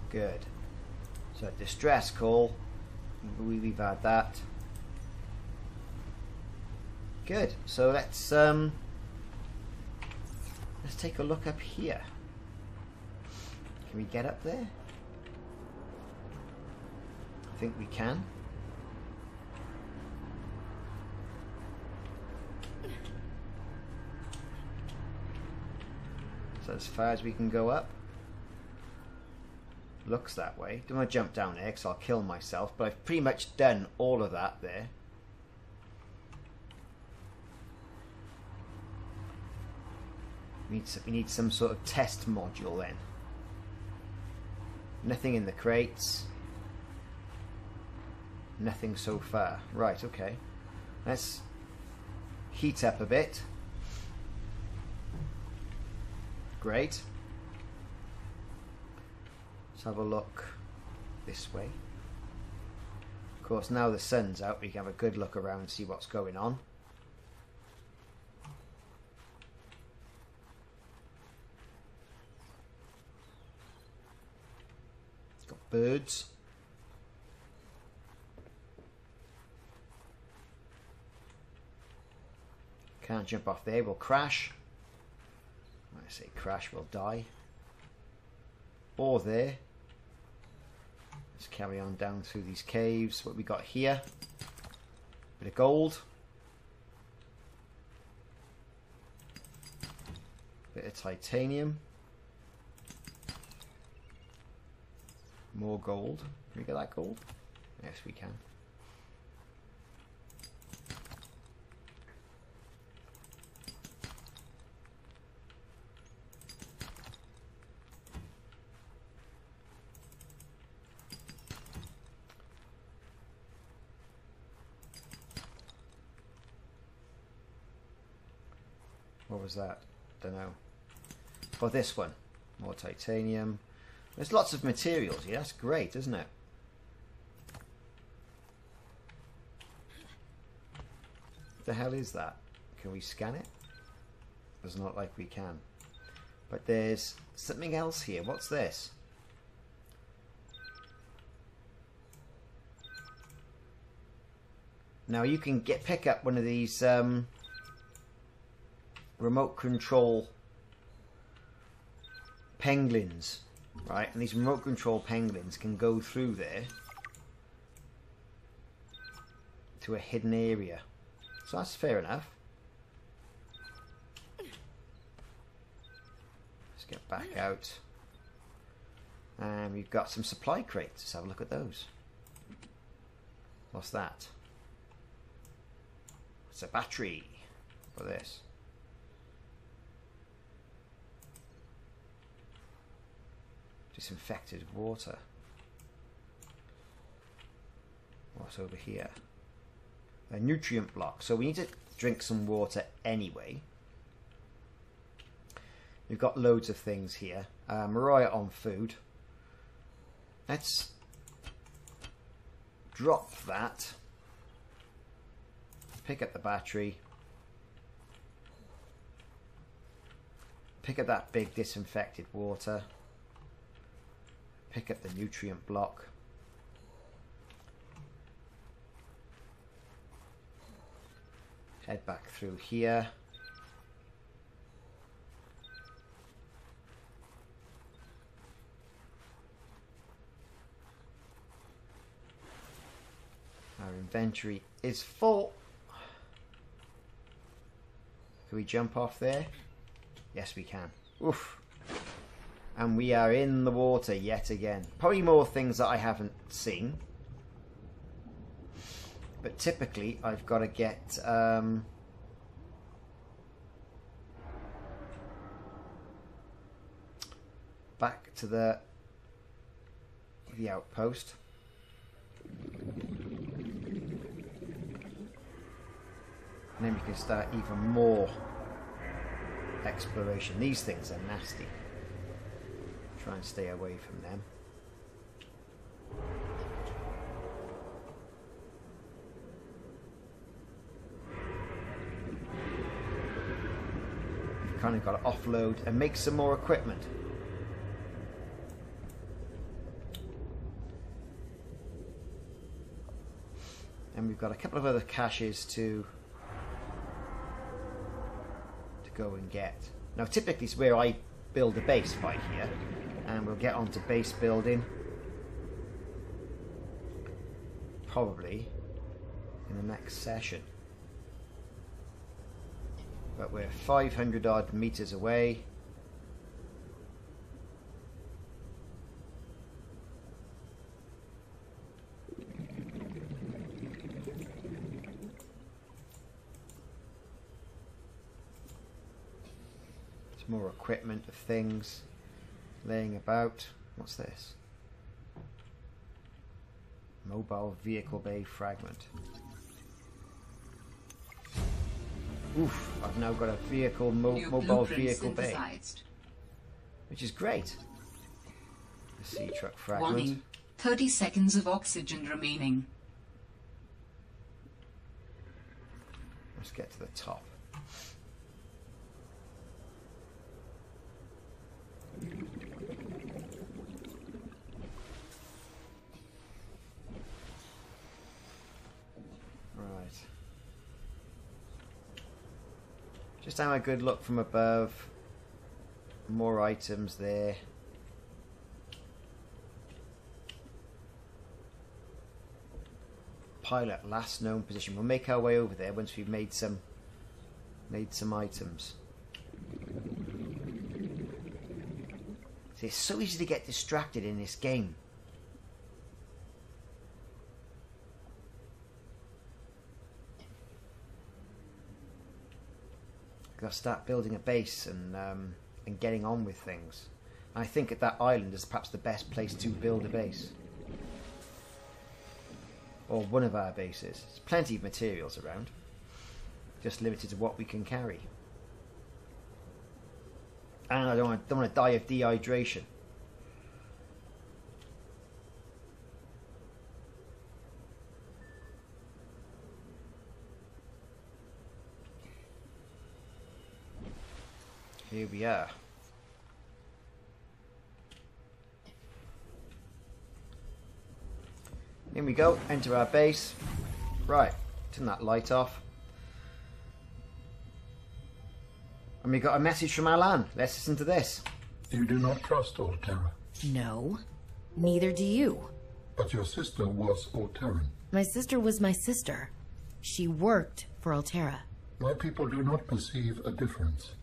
Speaker 2: Good. So distress call, we've had that. Good. So let's take a look up here. Can we get up there? I think we can. So as far as we can go up. Looks that way. Don't want to jump down there because I'll kill myself, but I've pretty much done all of that there. We need some sort of test module then. Nothing in the crates. Nothing so far. Right, okay. Let's heat up a bit. Great. Let's have a look this way. Of course, now the sun's out, we can have a good look around and see what's going on. Birds. Can't jump off there, we'll crash. When I say crash, we'll die. Or there. Let's carry on down through these caves. What we got here? Bit of gold. Bit of titanium. More gold. Can we get that gold? Yes, we can. What was that? Don't know. For this one, more titanium. There's lots of materials here. That's great, isn't it? What the hell is that? Can we scan it? Does not like we can. But there's something else here. What's this? Now you can pick up one of these remote control penguins. Right, and these remote control penguins can go through there to a hidden area. So that's fair enough. Let's get back out. And we've got some supply crates. Let's have a look at those. What's that? It's a battery for this. Disinfected water. What's over here? A nutrient block. So we need to drink some water anyway. We've got loads of things here. Mariah on food. Let's drop that. Pick up the battery. Pick up that big disinfected water. Pick up the nutrient block. Head back through here. Our inventory is full. Can we jump off there? Yes, we can. Oof. And we are in the water yet again. Probably more things that I haven't seen. But typically, I've got to get... back to the outpost. And then we can start even more exploration. These things are nasty. Try and stay away from them. We've kind of got to offload and make some more equipment. And we've got a couple of other caches to go and get. Now typically it's where I build a base right here, and we'll get onto base building probably in the next session. But we're 500 odd meters away. More equipment of things laying about. What's this? Mobile vehicle bay fragment. Oof, I've now got a vehicle mobile vehicle bay, which is great. The sea truck fragment.
Speaker 1: Warning, 30 seconds of oxygen remaining.
Speaker 2: Let's get to the top. Right. Just have a good look from above. More items there. Pilot, last known position. We'll make our way over there once we've made some items. It's so easy to get distracted in this game. Gotta start building a base and getting on with things. And I think that that island is perhaps the best place to build a base. Or one of our bases. There's plenty of materials around. Just limited to what we can carry. And I don't want to die of dehydration. Here we are. In we go, enter our base. Right, turn that light off. And we got a message from Alan. Let's listen to this.
Speaker 5: You do not trust Alterra.
Speaker 3: No, neither do you.
Speaker 5: But your sister was Alterran.
Speaker 3: My sister was my sister. She worked for Alterra.
Speaker 5: My people do not perceive a difference.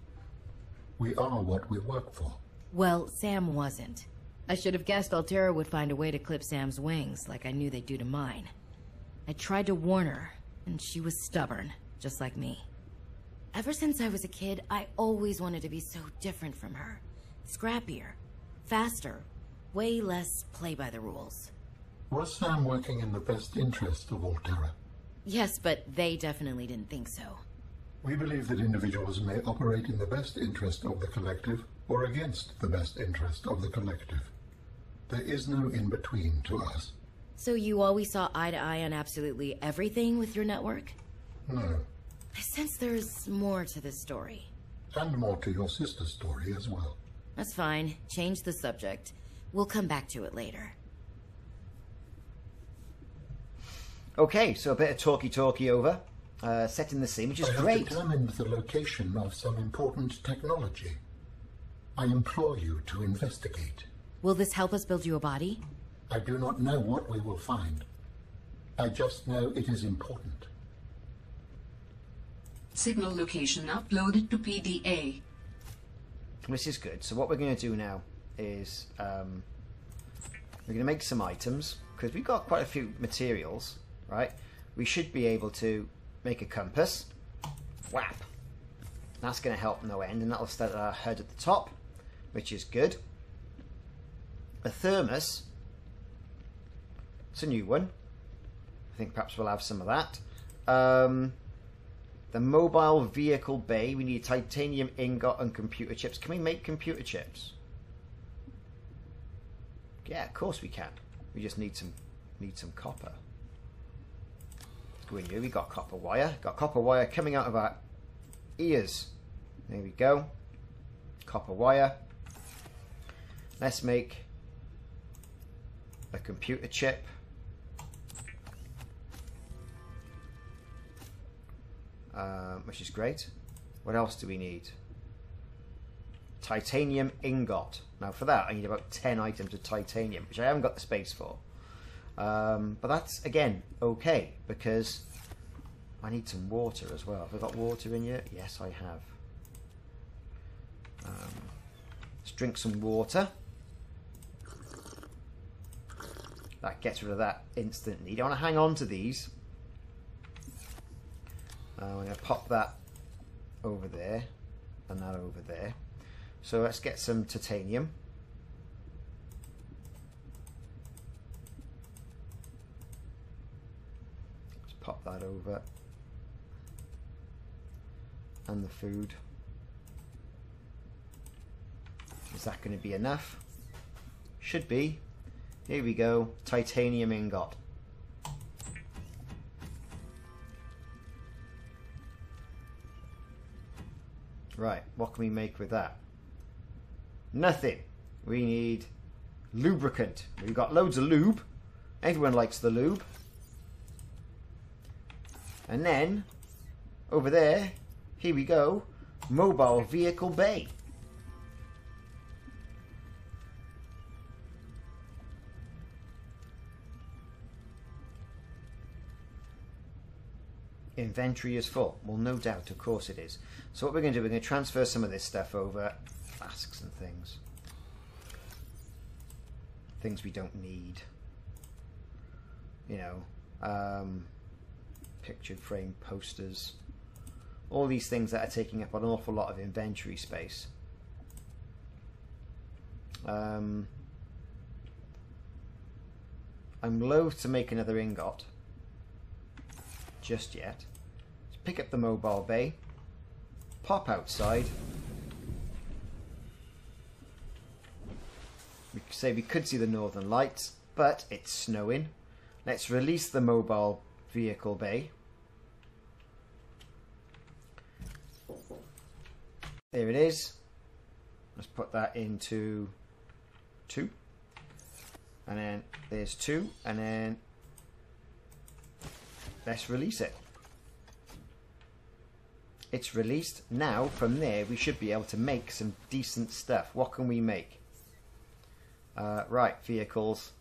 Speaker 5: We are what we work for.
Speaker 3: Well, Sam wasn't. I should have guessed Alterra would find a way to clip Sam's wings, like I knew they'd do to mine. I tried to warn her, and she was stubborn, just like me. Ever since I was a kid, I always wanted to be so different from her. Scrappier, faster, Way less play by the rules.
Speaker 5: Was Sam working in the best interest of Alterra?
Speaker 3: Yes, but they definitely didn't think so.
Speaker 5: We believe that individuals may operate in the best interest of the collective or against the best interest of the collective. There is no in-between to us.
Speaker 3: So you always saw eye to eye on absolutely everything with your network?
Speaker 5: No.
Speaker 3: I sense there's more to this story.
Speaker 5: And more to your sister's story as well.
Speaker 3: That's fine. Change the subject. We'll come back to it later.
Speaker 2: Okay, so a bit of talky-talky over. Setting the scene, which is
Speaker 5: I have
Speaker 2: great.
Speaker 5: determined the location of some important technology. I implore you to investigate.
Speaker 3: Will this help us build you a body?
Speaker 5: I do not know what we will find. I just know it is important.
Speaker 1: Signal location uploaded to PDA.
Speaker 2: This is good. So what we're going to do now is we're going to make some items, because we've got quite a few materials, right? We should be able to make a compass. Whap! That's going to help no end, and that'll start our head at the top, which is good. A thermos. It's a new one. I think perhaps we'll have some of that. The mobile vehicle bay. We need titanium ingot and computer chips. Can we make computer chips? Yeah, of course we can. We just need some copper. Let's go in here. We got copper wire. Got copper wire coming out of our ears. There we go. Copper wire. Let's make a computer chip. Which is great. What else do we need? Titanium ingot. Now for that I need about 10 items of titanium, which I haven't got the space for. But that's, again, okay, because I need some water as well. Have I got water in here? Yes, I have. Let's drink some water. That gets rid of that instantly. You don't want to hang on to these. I'm going to pop that over there and that over there. So let's get some titanium. Let's pop that over. And the food. Is that going to be enough? Should be. Here we go. Titanium ingot. Right, what can we make with that? Nothing. We need lubricant. We've got loads of lube. Everyone likes the lube. And then, over there, here we go, mobile vehicle bay. Inventory is full. Well, no doubt, of course it is. So what we're going to do, we're going to transfer some of this stuff over. Flasks and things. Things we don't need. You know, pictured frame posters. All these things that are taking up an awful lot of inventory space. I'm loath to make another ingot just yet. Let's pick up the mobile bay, pop outside. We could say we could see the northern lights, but it's snowing. Let's release the mobile vehicle bay. There it is. Let's put that into 2. And then there's 2, and then let's release it. It's released. Now from there we should be able to make some decent stuff. What can we make? Right, vehicles.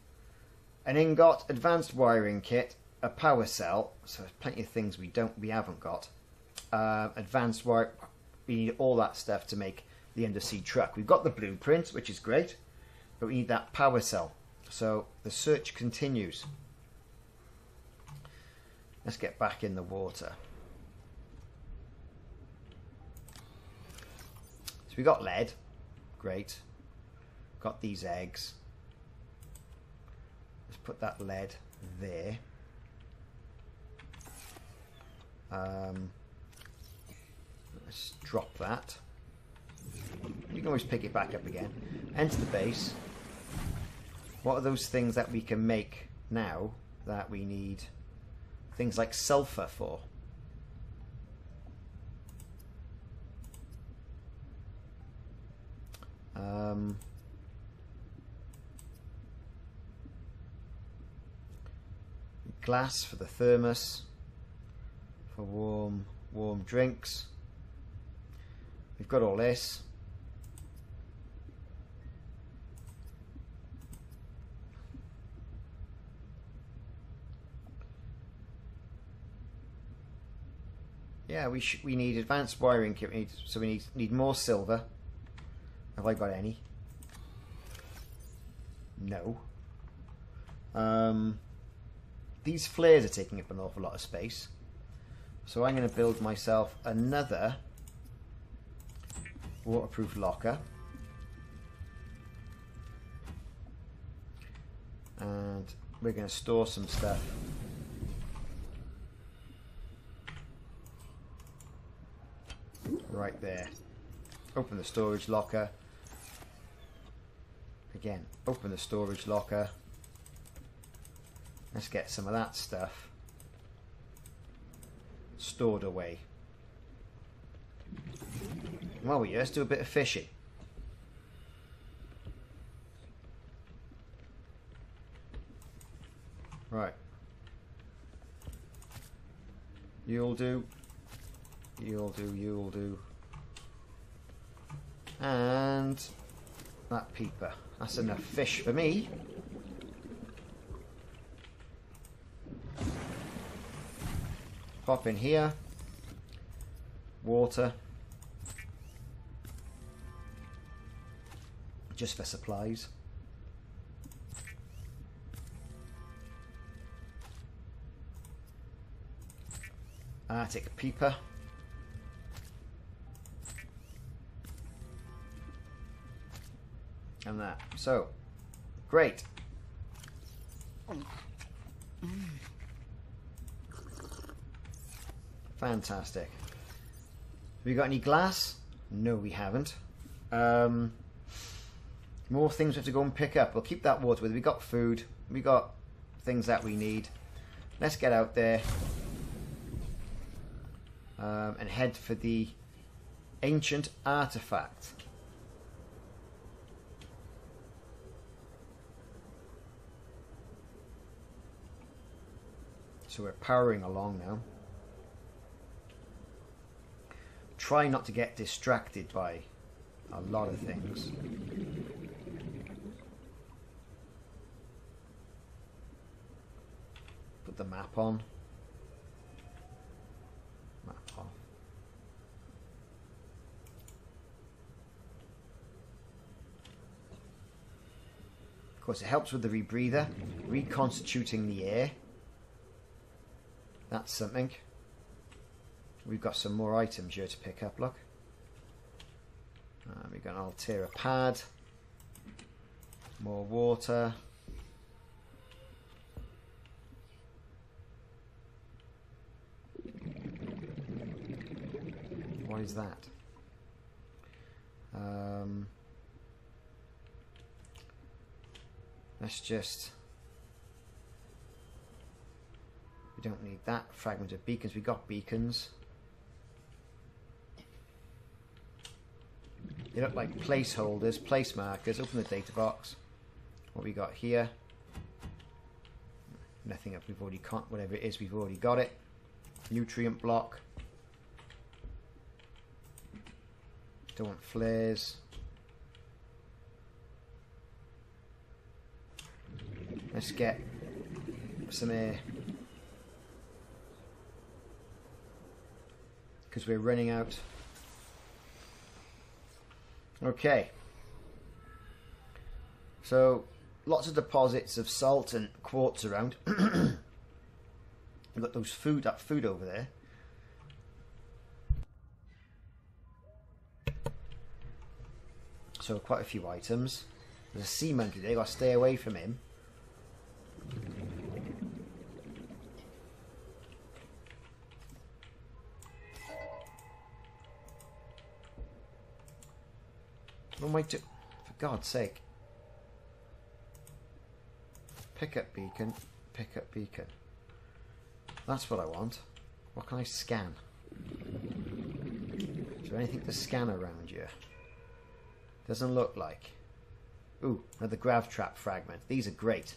Speaker 2: An ingot, advanced wiring kit, a power cell. So there's plenty of things we haven't got. Advanced wire. We need all that stuff to make the undersea truck. We've got the blueprints, which is great, but we need that power cell. So the search continues. Let's get back in the water. So we got lead. Great. Got these eggs. put that lead there. Let's drop that. You can always pick it back up again. Enter the base. What are those things that we can make now that we need things like sulfur for? Glass for the thermos, for warm drinks. We've got all this. Yeah, we need advanced wiring kit. So we need more silver. Have I got any? No. These flares are taking up an awful lot of space. So I'm going to build myself another waterproof locker. And we're going to store some stuff. Right there. Open the storage locker. Again, open the storage locker. Let's get some of that stuff stored away. While we're here, let's do a bit of fishing. Right. You'll do. You'll do. You'll do. And that peeper. That's enough fish for me. Pop in here. Water. Just for supplies. Arctic peeper. And that. So, great. Fantastic. Have we got any glass? No, we haven't. More things we have to go and pick up. We'll keep that water with. We got food. We got things that we need. Let's get out there and head for the ancient artifact. So we're powering along now. Try not to get distracted by a lot of things. Put the map on. Map off. Of course, it helps with the rebreather, reconstituting the air. That's something. We've got some more items here to pick up, look. We've got an Altera pad. More water. What is that? Let's just... We don't need that. Fragment of beacons. We got beacons. They look like placeholders, place markers. Open the data box. What we got here? Nothing else. We've already whatever it is, we've already got it. Nutrient block. Don't want flares. Let's get some air. Because we're running out. Okay. So, lots of deposits of salt and quartz around. We've got that food over there. So, quite a few items. There's a sea monkey there, got to stay away from him. What am I doing? For God's sake. Pick up beacon. Pick up beacon. That's what I want. What can I scan? Is there anything to scan around here? Doesn't look like. Ooh, another grav trap fragment. These are great.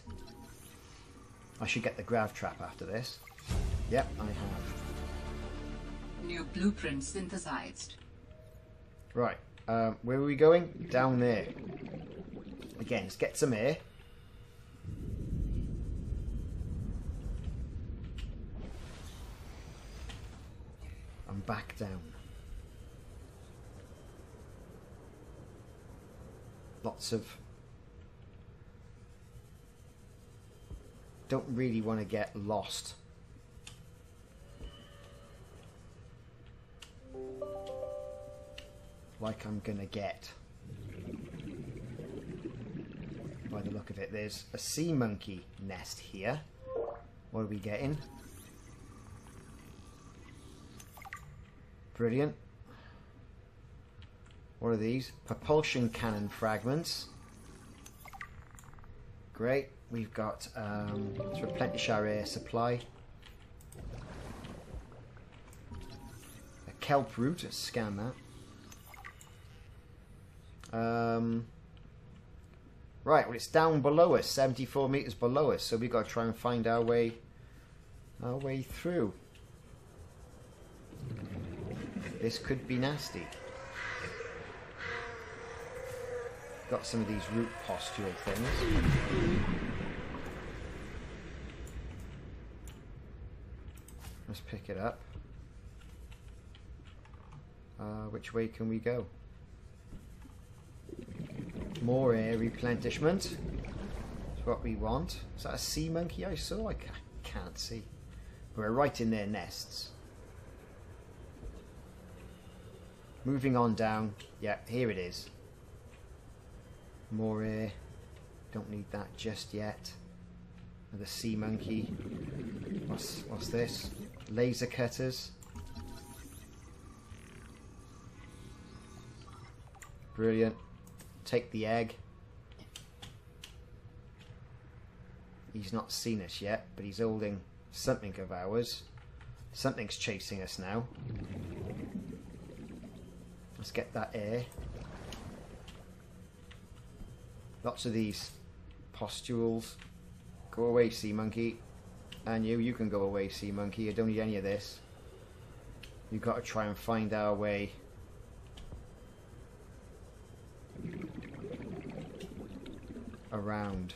Speaker 2: I should get the grav trap after this. Yep, I have.
Speaker 1: New blueprint synthesized.
Speaker 2: Right, where are we going? Down there. Again, let's get some air. And back down. Lots of... Don't really want to get lost. Like I'm gonna get. By the look of it, there's a sea monkey nest here. What are we getting? Brilliant. What are these? Propulsion cannon fragments. Great. We've got let's replenish our air supply. A kelp root. Let's scan that. Right, well, it's down below us, 74 meters below us, so we've got to try and find our way through. This could be nasty. Got some of these root postural things. Let's pick it up. Which way can we go? More air replenishment. That's what we want. Is that a sea monkey I saw? I can't see. We're right in their nests. Moving on down. Yeah, here it is. More air. Don't need that just yet. Another sea monkey. What's this? Laser cutters. Brilliant. Take the egg. He's not seen us yet, but he's holding something of ours. Something's chasing us now. Let's get that air. Lots of these postules. Go away, sea monkey. And you can go away, sea monkey. I don't need any of this. We've got to try and find our way around.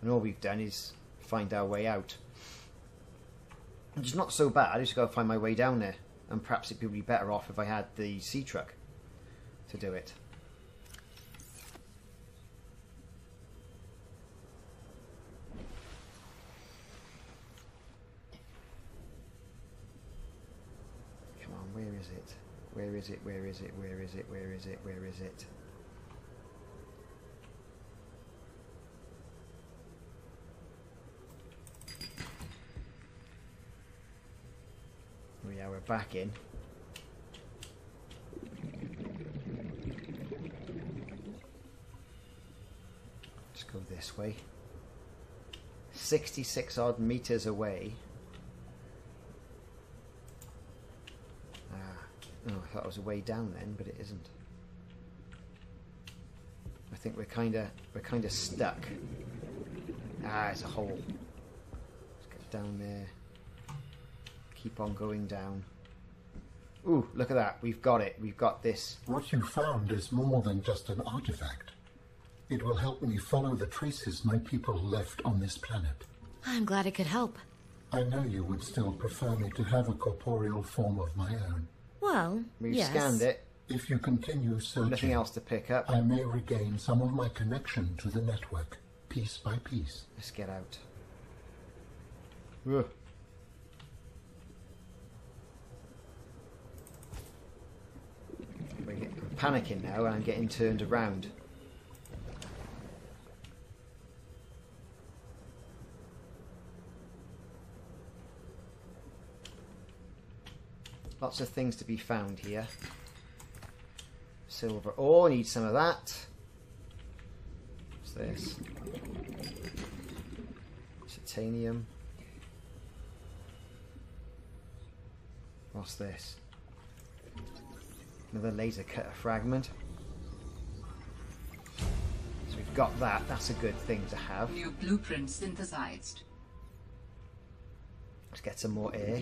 Speaker 2: And all we've done is find our way out. Which is not so bad. I just got to find my way down there. And perhaps it would be better off if I had the sea truck to do it. Come on, where is it? Where is it? Where is it? Where is it? Where is it? Where is it? Yeah, we're back in. Let's go this way. 66 odd meters away. Oh, I thought it was a way down then, but it isn't. I think we're kind of stuck. There's a hole. Let's get down there. Keep on going down. Ooh, look at that. We've got it. We've got this.
Speaker 5: What you found is more than just an artifact. It will help me follow the traces my people left on this planet.
Speaker 3: I'm glad it could help.
Speaker 5: I know you would still prefer me to have a corporeal form of my own.
Speaker 3: Well,
Speaker 2: We've
Speaker 3: yes.
Speaker 2: scanned it.
Speaker 5: If you continue searching,
Speaker 2: Nothing else to pick up.
Speaker 5: I may regain some of my connection to the network, piece by piece.
Speaker 2: Let's get out. Ugh. I'm panicking now and I'm getting turned around. Lots of things to be found here. Silver ore, need some of that. What's this? Titanium. What's this? Another laser cutter fragment. So we've got that. That's a good thing to have.
Speaker 1: New blueprint synthesized.
Speaker 2: Let's get some more air.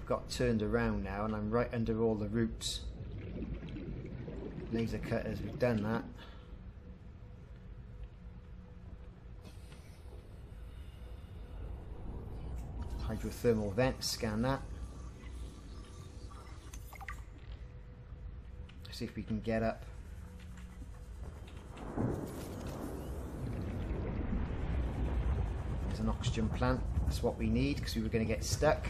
Speaker 2: Got turned around now and I'm right under all the roots. Laser cutters, we've done that. Hydrothermal vent, scan that. Let's see if we can get up. There's an oxygen plant, that's what we need because we were going to get stuck.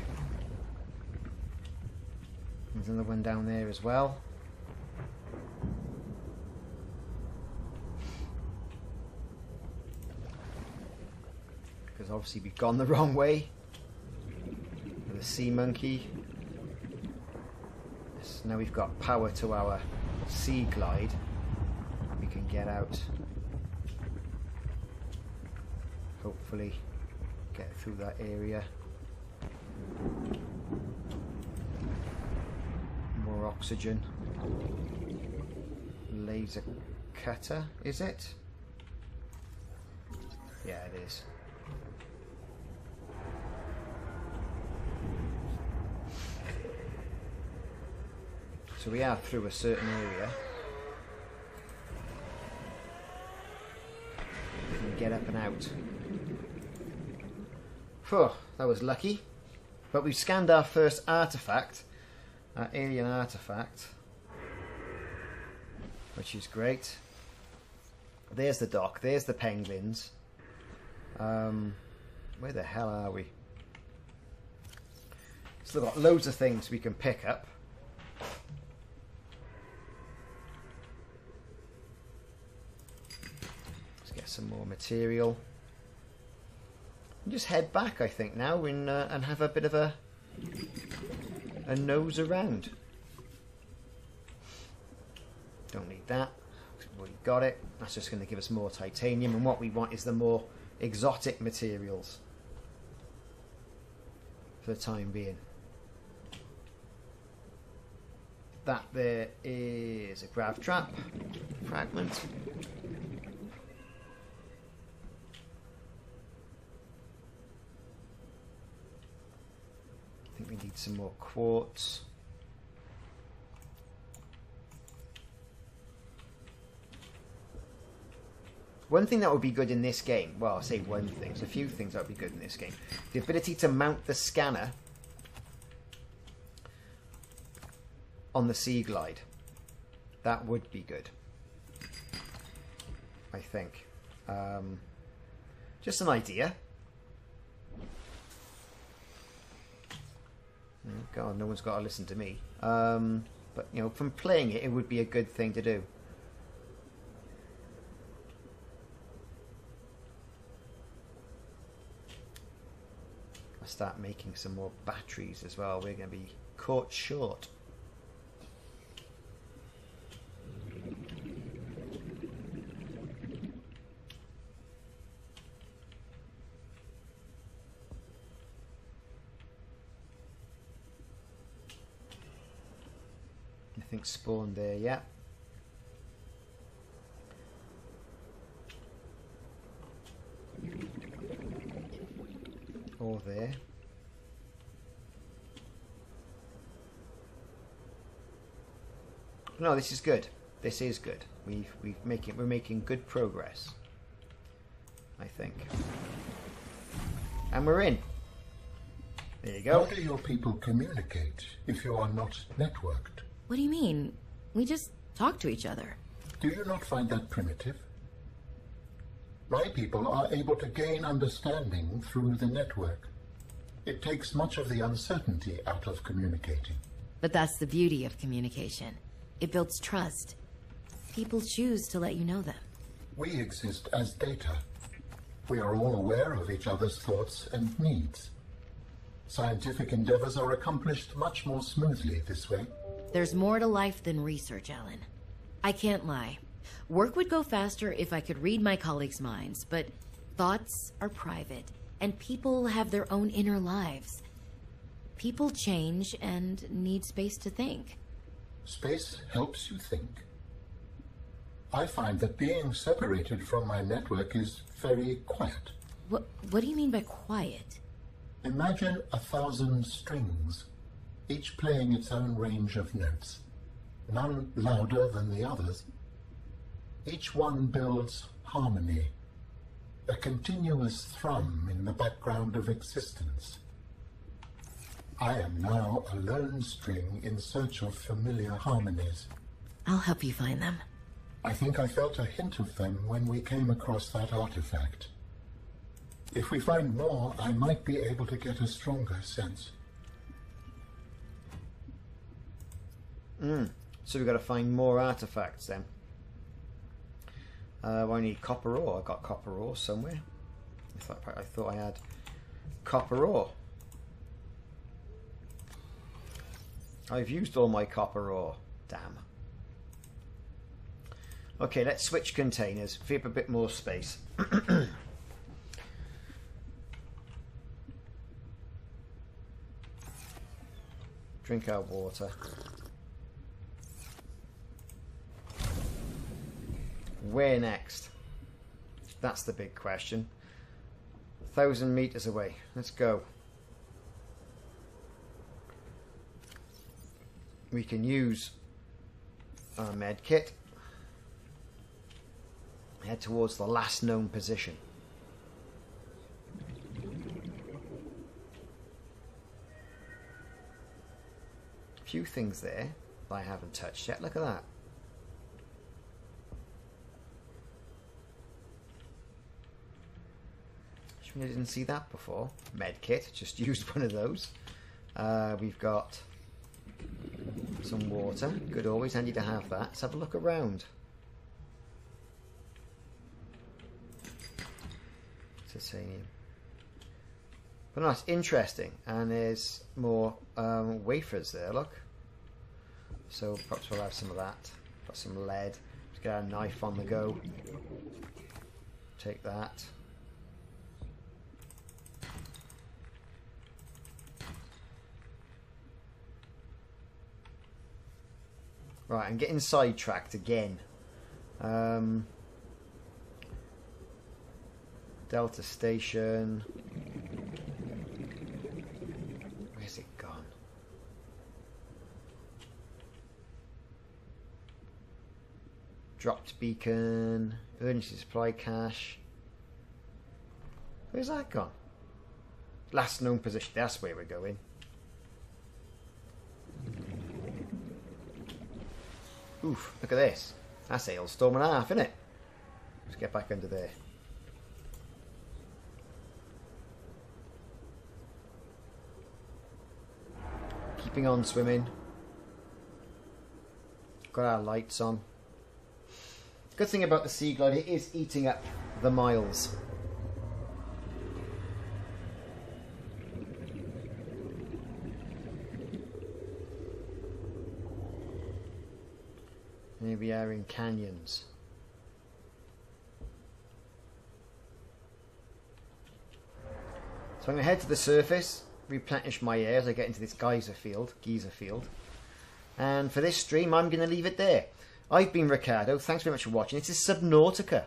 Speaker 2: There's another one down there as well. Because obviously we've gone the wrong way. With the sea monkey. So now we've got power to our sea glide. We can get out. Hopefully get through that area. Oxygen. Laser cutter, is it? Yeah, it is. So we are through a certain area. We can get up and out. Phew, that was lucky. But we've scanned our first artifact. Our alien artifact, which is great. There's the dock, there's the penguins. Where the hell are we? Still got loads of things we can pick up. Let's get some more material. And just head back, I think, now and have a bit of a nose around. Don't need that. We've already got it. That's just going to give us more titanium, and what we want is the more exotic materials for the time being. That there is a grav trap fragment. We need some more quartz. One thing that would be good in this game, well, I say one thing, there's a few things that would be good in this game. The ability to mount the scanner on the sea glide. That would be good, I think. Just an idea. God, no one's got to listen to me. But, you know, from playing it, it would be a good thing to do. I'll start making some more batteries as well. We're going to be caught short. Nothing spawned there yet. Or there. No, this is good. This is good. We're making good progress, I think. And we're in. There you go.
Speaker 5: How do your people communicate if you are not networked?
Speaker 3: What do you mean? We just talk to each other.
Speaker 5: Do you not find that primitive? My people are able to gain understanding through the network. It takes much of the uncertainty out of communicating.
Speaker 3: But that's the beauty of communication. It builds trust. people choose to let you know them?
Speaker 5: We exist as data. We are all aware of each other's thoughts and needs. Scientific endeavors are accomplished much more smoothly this way.
Speaker 3: There's more to life than research, Alan. I can't lie. Work would go faster if I could read my colleagues' minds, but thoughts are private, and people have their own inner lives. People change and need space to think.
Speaker 5: Space helps you think. I find that being separated from my network is very quiet.
Speaker 3: What do you mean by quiet?
Speaker 5: Imagine 1,000 strings, each playing its own range of notes, none louder than the others. Each one builds harmony, a continuous thrum in the background of existence. I am now a lone string in search of familiar harmonies.
Speaker 3: I'll help you find them.
Speaker 5: I think I felt a hint of them when we came across that artifact. If we find more, I might be able to get a stronger sense.
Speaker 2: So we've got to find more artifacts then. I need copper ore. I got copper ore somewhere. I thought I had copper ore. I've used all my copper ore. Damn. Okay, let's switch containers. Free up a bit more space. Drink our water. Where next? That's the big question. 1,000 meters away. Let's go. We can use our med kit. Head towards the last known position. A few things there that I haven't touched yet. Look at that. I didn't see that before. Medkit, just used one of those. We've got some water. Good, always handy to have that. Let's have a look around. Titanium. But no, it's interesting. And there's more wafers there, look. So perhaps we'll have some of that. Got some lead. Let's get our knife on the go. Take that. Right, I'm getting sidetracked again. Delta Station. Where's it gone? Dropped beacon. Emergency supply cache. Where's that gone? Last known position. That's where we're going. Oof, look at this. That's a hailstorm and a half, isn't it? Let's get back under there. Keeping on swimming. Got our lights on. Good thing about the sea glider, it is eating up the miles. Here we are in canyons. So I'm going to head to the surface, replenish my air as I get into this geyser field. And for this stream, I'm going to leave it there. I've been Ricardo. Thanks very much for watching. This is Subnautica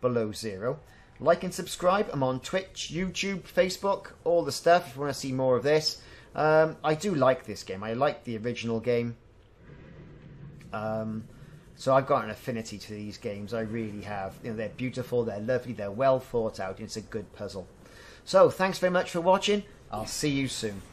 Speaker 2: Below Zero. Like and subscribe. I'm on Twitch, YouTube, Facebook, all the stuff if you want to see more of this. I do like this game. I like the original game. So I've got an affinity to these games. I really have. You know, they're beautiful, they're lovely, they're well thought out, and it's a good puzzle. So thanks very much for watching. I'll see you soon.